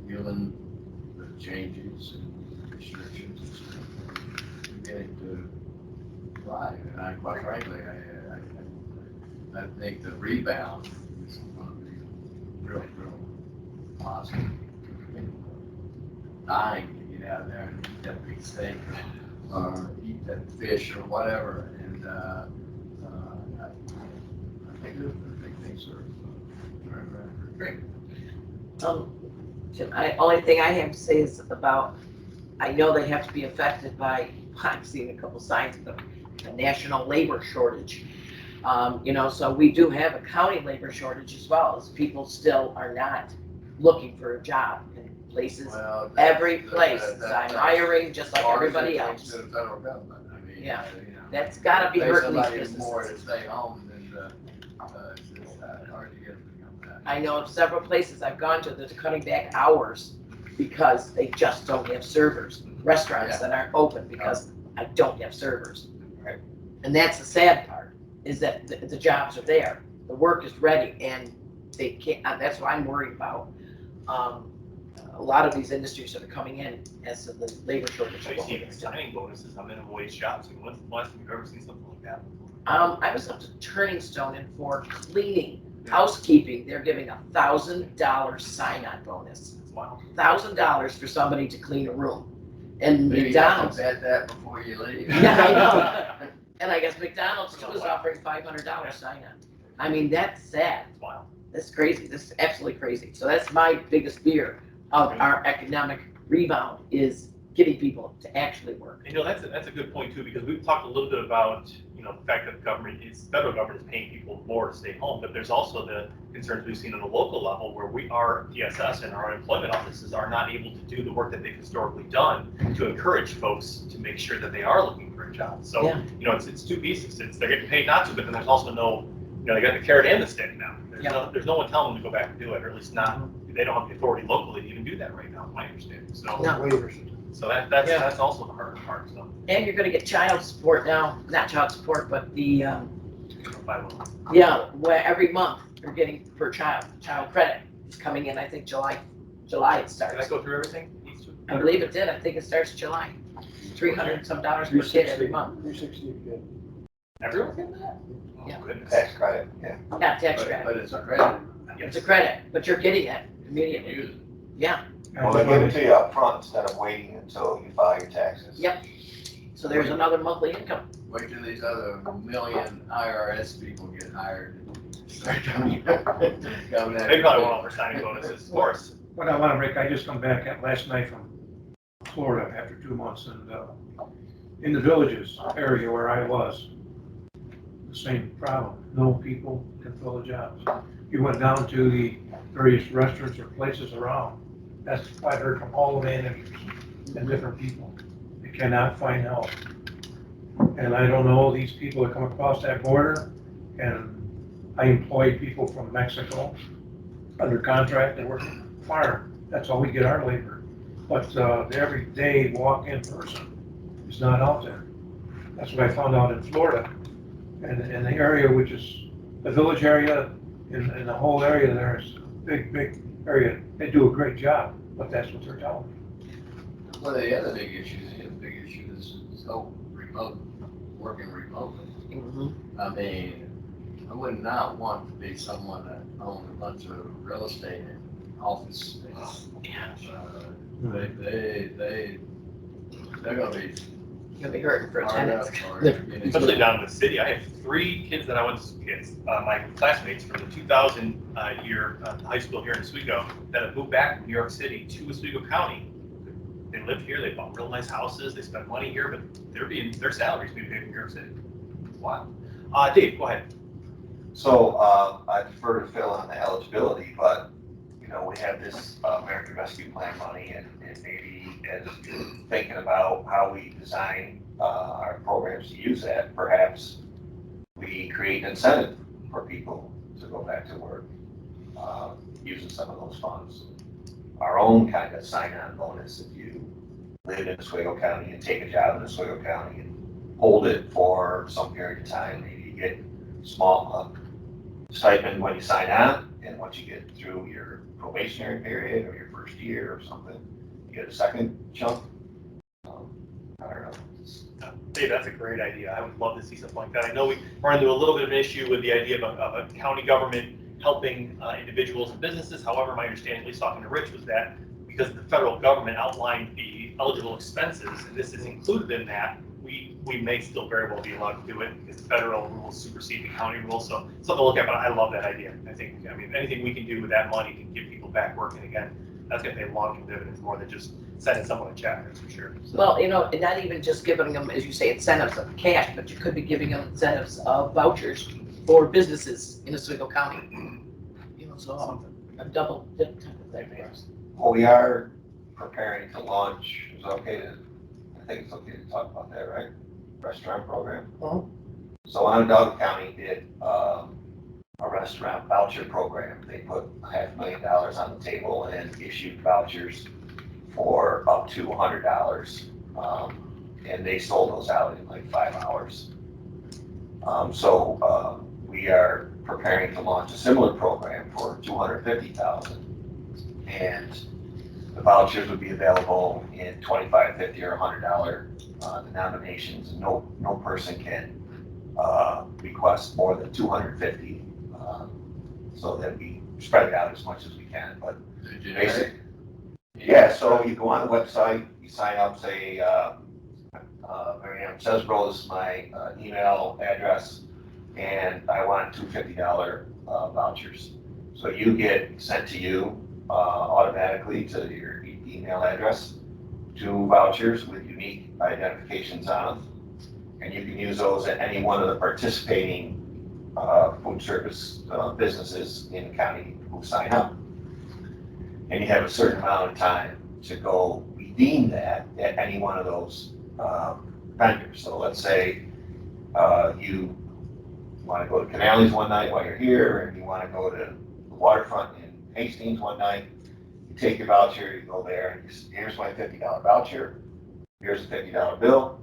given the changes and restrictions to get it to thrive. And I, quite frankly, I think the rebound is going to be really, really positive. Dying to get out there and eat that big steak or eat that fish or whatever. And I think things are very, very great. Jim, only thing I have to say is about, I know they have to be affected by, I've seen a couple signs of the national labor shortage. So we do have a county labor shortage as well, as people still are not looking for a job in places. Well, Every place, I'm hiring just like everybody Thanks else. to the federal government. I mean, Yeah. you know, That's gotta be pay hurting these somebody more to businesses. stay home than, it's just hard to get them to come back. I know of several places I've gone to that's cutting back hours because they just don't have servers. Restaurants that aren't open because I don't have servers. Right. And that's the sad part, is that the jobs are there, the work is ready, and they can't, that's what I'm worried about. A lot of these industries that are coming in as the labor shortage. I've seen signing bonuses on minimum wage jobs. When's the last time you've ever seen something like that? I was up to Turning Stone and for cleaning, housekeeping, they're giving $1,000 sign-on bonus. Wow. $1,000 for somebody to clean a room. And Maybe you have to McDonald's, bet that before you leave. Yeah, I know. And I guess McDonald's too is offering $500 sign-on. I mean, that's sad. Wow. That's crazy. This is absolutely crazy. So that's my biggest fear of our economic rebound, is getting people to actually work. That's a good point too, because we've talked a little bit about, the fact that federal government is paying people more to stay home, but there's also the concerns we've seen on a local level where our PSS and our unemployment offices are not able to do the work that they've historically done to encourage folks to make sure that they are looking for a job. So, Yeah. it's two pieces. They're getting paid not to, but then there's also no, they got the carrot and the stick now. There's no one telling them to go back and do it, or at least not, they don't have the authority locally to even do that right now, my understanding. So, Waivers. so that's also the hard part, so. And you're gonna get child support now, not child support, but the, 501. where every month you're getting per child credit. It's coming in, I think July it Did starts. I go through everything? I believe it did. I think it starts July. $300 some per kid every month. 360 again. Everyone getting that? Yeah. Oh, goodness. Tax credit, yeah. Not tax But credit. it's a credit. It's a credit, but you're getting it You immediately. use it. Yeah, Well, they give it to you up front instead of waiting until you file your taxes. Yep. so there's another monthly income. Wait till these other million IRS people get hired. And start coming coming at They probably want all their signing bonuses, of course. What I want to break, I just come back last night from Florida after 2 months, and in the villages area where I was, the same problem. No people can fill the jobs. You went down to the various restaurants or places around. That's what I heard from all the managers and different people. They cannot find help. And I don't know, these people that come across that border, and I employ people from Mexico under contract, they work farm. That's all we get our labor. But the everyday walk-in person is not out there. That's what I found out in Florida. And the area, which is the village area, and the whole area there is a big area. They do a great job, but that's what they're telling me. Well, the other big issue is so remote, working remotely. I mean, I would not want to be someone that owned a bunch of real estate and office space. They're gonna be You'll be hurting for hard attendance. up for Especially down in the city. I have 3 kids that my classmates from the 2000 year high school here in Oswego that have moved back from New York City to Oswego County. They live here, they bought real nice houses, they spend money here, but their salaries being paid in New York City. Wow. Dave, go ahead. So, I defer to Phil on the eligibility, but, we have this American Rescue Plan money, and maybe as you're thinking about how we design our programs to use that, perhaps we create an incentive for people to go back to work, using some of those funds. Our own kind of sign-on bonus, if you live in Oswego County and take a job in Oswego County and hold it for some period of time, maybe you get small stipend when you sign on, and once you get through your probationary period or your first year or something, you get a second chunk. Dave, that's a great idea. I would love to see something like that. I know we run into a little bit of an issue with the idea of a county government helping individuals and businesses. However, my understanding, at least talking to Rich, was that because the federal government outlined the eligible expenses, and this is included in that, we may still very well be allowed to do it because the federal rules supersede the county rules. So something to look at, but I love that idea. I mean, anything we can do with that money can get people back working again. That's going to pay long-term dividends more than just sending someone a check, that's for sure. So, Well, and not even just giving them, as you say, incentives of cash, but you could be giving them incentives of vouchers for businesses in Oswego County. So a double dip type of thing. Well, we are preparing to launch, I think it's okay to talk about that, right? Restaurant program. So Onondaga County did a restaurant voucher program. They put $500,000 on the table and issued vouchers for up to $100. And they sold those out in like 5 hours. We are preparing to launch a similar program for $250,000. And the vouchers would be available in $25, $50, or $100 denominations. No person can request more than $250, so that we spread it out as much as we can. But basic, yeah. So you go on the website, you sign up, say, Marianne Chesbro, this is my email address, and I want $250 vouchers. So you get sent to you automatically to your email address, 2 vouchers with unique identifications on them. And you can use those at any one of the participating food service businesses in the county who sign up. And you have a certain amount of time to go redeem that at any one of those vendors. So let's say you want to go to Canales one night while you're here, and you want to go to the waterfront in Hastings one night. You take your voucher, you go there, and here's my $50 voucher, here's a $50 bill,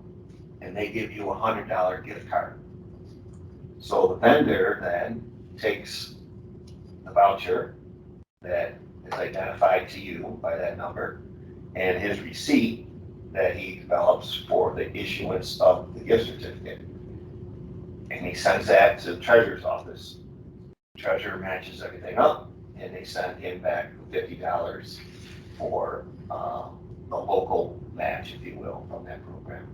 and they give you a $100 gift card. So the vendor then takes the voucher that is identified to you by that number and his receipt that he develops for the issuance of the gift certificate. And he sends that to the treasurer's office. The treasurer matches everything up, and they send him back $50 for the local match, if you will, from that program.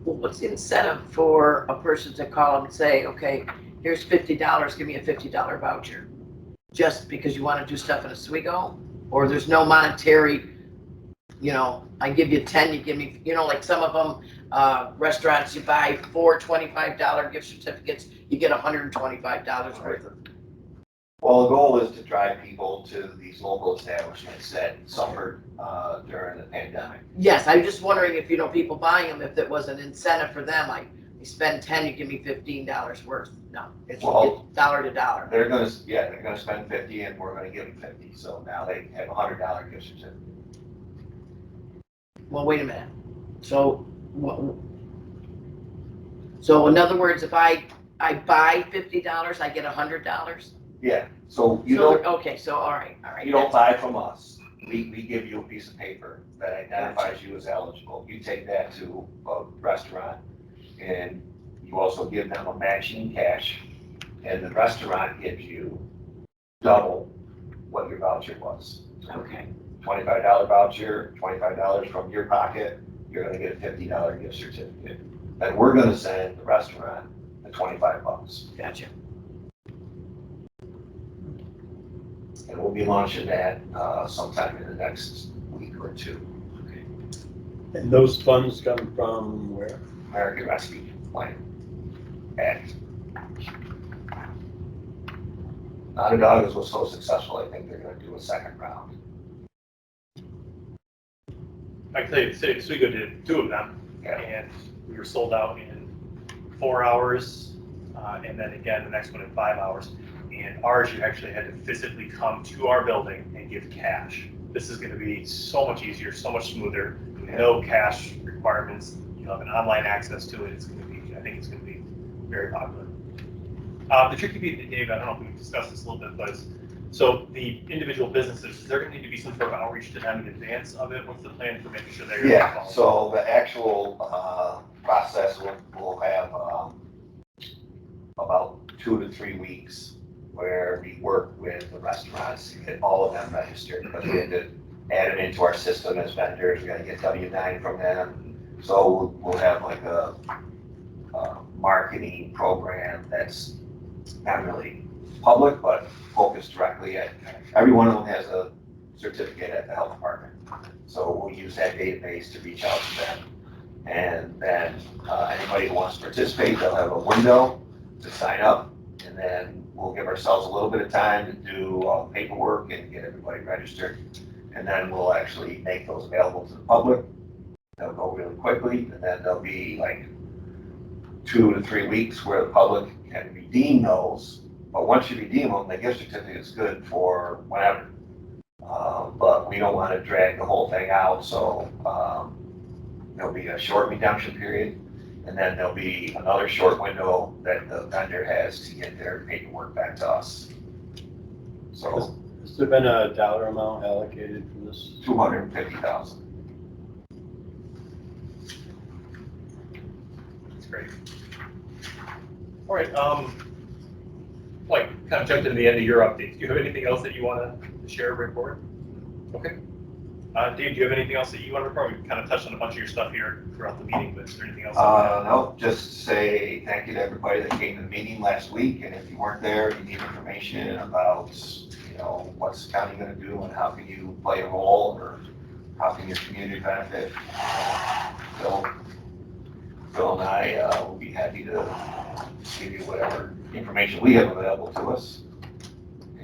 Well, what's the incentive for a person to call and say, okay, here's $50, give me a $50 voucher? Just because you want to do stuff in Oswego? Or there's no monetary, I give you 10, you give me, like some of them, restaurants, you buy 4 $25 gift certificates, you get $125 worth of. Well, the goal is to drive people to these local establishments that suffered during the pandemic. Yes, I'm just wondering if, people buying them, if there was an incentive for them, like, you spend 10, you give me $15 worth. No, it's dollar to dollar. They're gonna spend 50 and we're gonna give them 50. So now they have a $100 gift certificate. Well, wait a minute. So in other words, if I buy $50, I get $100? Yeah, so Okay, so all right. You don't buy from us. We give you a piece of paper that identifies you as eligible. You take that to a restaurant and you also give them a matching cash, and the restaurant gives you double what your voucher was. Okay. $25 voucher, $25 from your pocket, you're gonna get a $50 gift certificate. And we're gonna send the restaurant the $25. Gotcha. And we'll be launching that sometime in the next week or 2. And those funds come from where? American Rescue Plan Act. Onondaga was so successful, I think they're gonna do a second round. I can tell you, the city of Oswego did 2 of them, Yeah. and we were sold out in 4 hours, and then again, the next one in 5 hours. And ours, you actually had to physically come to our building and give cash. This is gonna be so much easier, so much smoother, no cash requirements. You have an online access to it. I think it's gonna be very popular. The tricky piece, Dave, I don't know if we discussed this a little bit, but So the individual businesses, is there going to need to be some sort of outreach to them in advance of it? What's the plan for making sure they're Yeah, involved? so the actual process will have about 2 to 3 weeks where we work with the restaurants to get all of them registered, because we had to add it into our system as vendors. We got to get W-9 from them. So we'll have like a marketing program that's not really public, but focused directly at, every one of them has a certificate at the health department. So we'll use that database to reach out to them. And then anybody who wants to participate, they'll have a window to sign up. And then we'll give ourselves a little bit of time to do all the paperwork and get everybody registered. And then we'll actually make those available to the public. They'll go really quickly, and then there'll be like 2 to 3 weeks where the public can redeem those. But once you redeem them, the gift certificate is good for whatever. But we don't want to drag the whole thing out, so there'll be a short redemption period, and then there'll be another short window that the vendor has to get their paperwork back to us. So Has there been a dollar amount allocated for this? 250,000. That's great. All right, like, kind of jumped into the end of your update. Do you have anything else that you want to share or report? Okay. Dave, do you have anything else that you want to report? We kind of touched on a bunch of your stuff here throughout the meeting, but is there anything else? No, just say thank you to everybody that came to the meeting last week, and if you weren't there, you need information about, what's the county gonna do and how can you play a role, or how can your community benefit? Phil and I will be happy to give you whatever information we have available to us.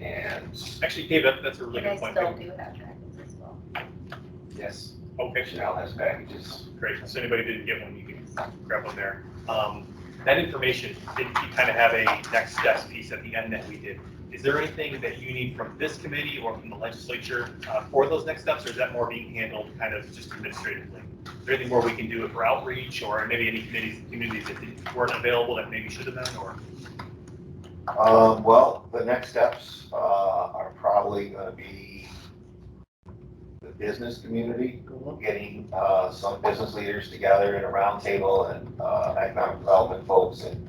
And Actually, Dave, that's a really You good guys point. still do have trackers as well. yes, Okay, Chanel has packages. great. So anybody didn't get one, you can grab one there. That information, you kind of have a next steps piece at the end that we did. Is there anything that you need from this committee or from the legislature for those next steps, or is that more being handled kind of just administratively? Is there anything more we can do for outreach, or maybe any communities that weren't available that maybe should have been, or? Well, the next steps are probably gonna be the business community, getting some business leaders together in a round table, and economic development folks, and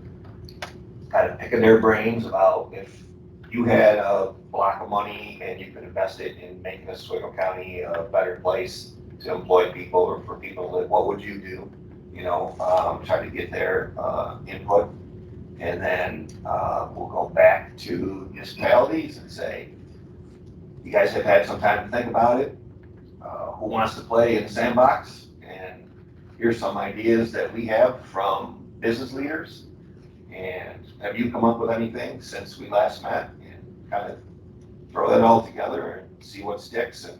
kind of picking their brains about, if you had a block of money and you could invest it in making Oswego County a better place to employ people or for people to live, what would you do? Try to get their input. And then we'll go back to municipalities and say, you guys have had some time to think about it. Who wants to play in the sandbox? And here's some ideas that we have from business leaders. And have you come up with anything since we last met? And kind of throw that all together and see what sticks, and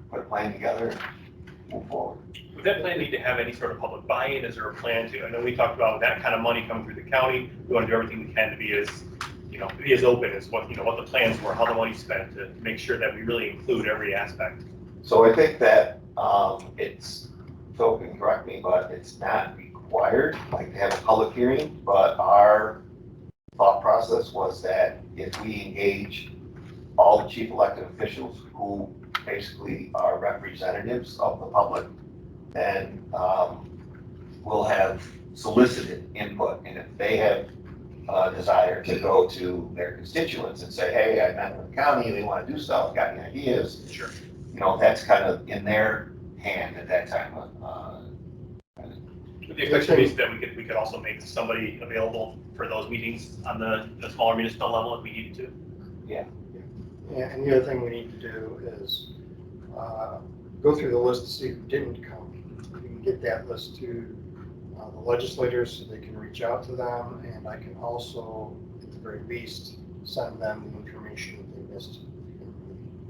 put a plan together and move forward. Would that plan need to have any sort of public buy-in? Is there a plan to, I know we talked about that kind of money coming through the county. We want to do everything we can to be as, be as open as what the plans were, how the money's spent, to make sure that we really include every aspect. So I think that it's, Phil can correct me, but it's not required, like, to have a public hearing, but our thought process was that if we engage all the chief elected officials who basically are representatives of the public, then we'll have solicited input. And if they have a desire to go to their constituents and say, hey, I met with the county, they want to do stuff, got any ideas? Sure. That's kind of in their hand at that time. With the expectation that we could also make somebody available for those meetings on the smaller municipal level if we needed to. Yeah, and the other thing we need to do is go through the list to see who didn't come. We can get that list to the legislators so they can reach out to them, and I can also, at the very least, send them the information that they missed.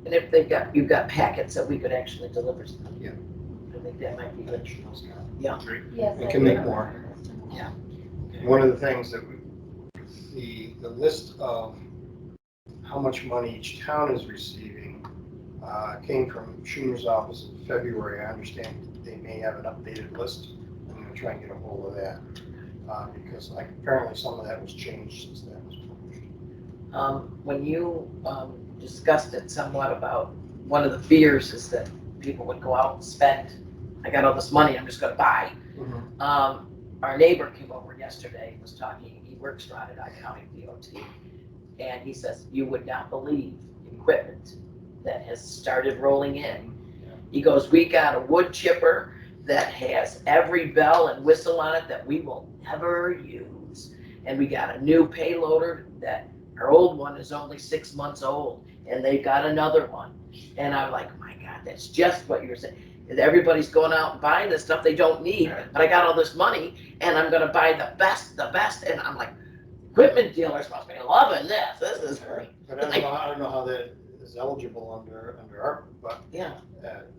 And if you've got packets that we could actually deliver to them. Yeah. I think that might be good. Yes. We I can do make have more. that. Yeah. One of the things that the list of how much money each town is receiving came from Schumer's office in February. I understand they may have an updated list. I'm going to try and get a hold of that because apparently some of that was changed since that was published. when you, discussed it somewhat about one of the fears is that people would go out and spend, I got all this money, I'm just gonna buy. Our neighbor came over yesterday and was talking, he works for Onondaga County DOT, and he says, you would not believe equipment that has started rolling in. He goes, we got a wood chipper that has every bell and whistle on it that we will never use. And we got a new payloader that our old one is only 6 months old, and they've got another one. And I'm like, oh my God, that's just what you're saying. Everybody's going out and buying this stuff they don't need, but I got all this money and I'm gonna buy the best. And I'm like, equipment dealers must be loving this. This is great. But I don't know how that is eligible under ARPA, but Yeah.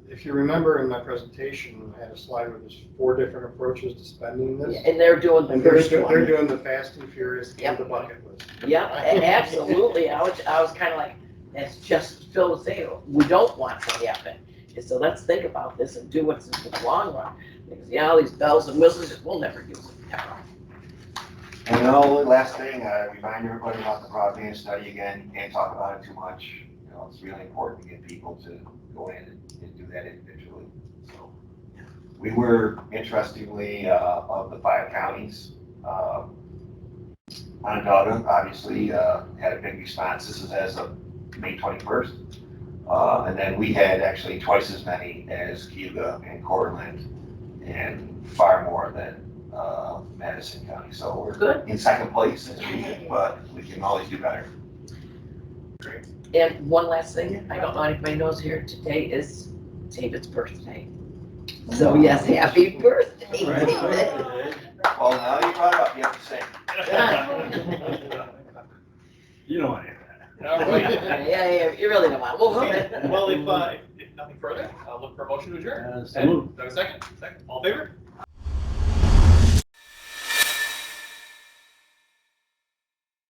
If you remember in my presentation, I had a slide where there's 4 different approaches to spending this. And they're doing the And first they're one. doing the fast and furious and Yep. the bucket list. Yeah, absolutely. I was kind of like, it's just Phil was saying, we don't want to happen. And so let's think about this and do what's in the long run. Because, all these bells and whistles, we'll never use them, ever. And the only last thing, I remind everybody about the broadband study again, you can't talk about it too much. It's really important to get people to go in and do that individually. So we were, interestingly, of the 5 counties, Onondaga obviously had a big response. This is as of May 21st. And then we had actually twice as many as Cayuga and Cortland, and far more than Madison County. So we're Good. in second place, but we can always do better. And one last thing, I don't know if anybody knows here, today is David's birthday. So yes, happy birthday, David. Well, now you brought it up, you have to say. You know I am. All right. Yeah, you really don't want, well, Well, if nothing further, I'll look for a motion to adjourn. So moved. Do I have a second? Second. All in favor?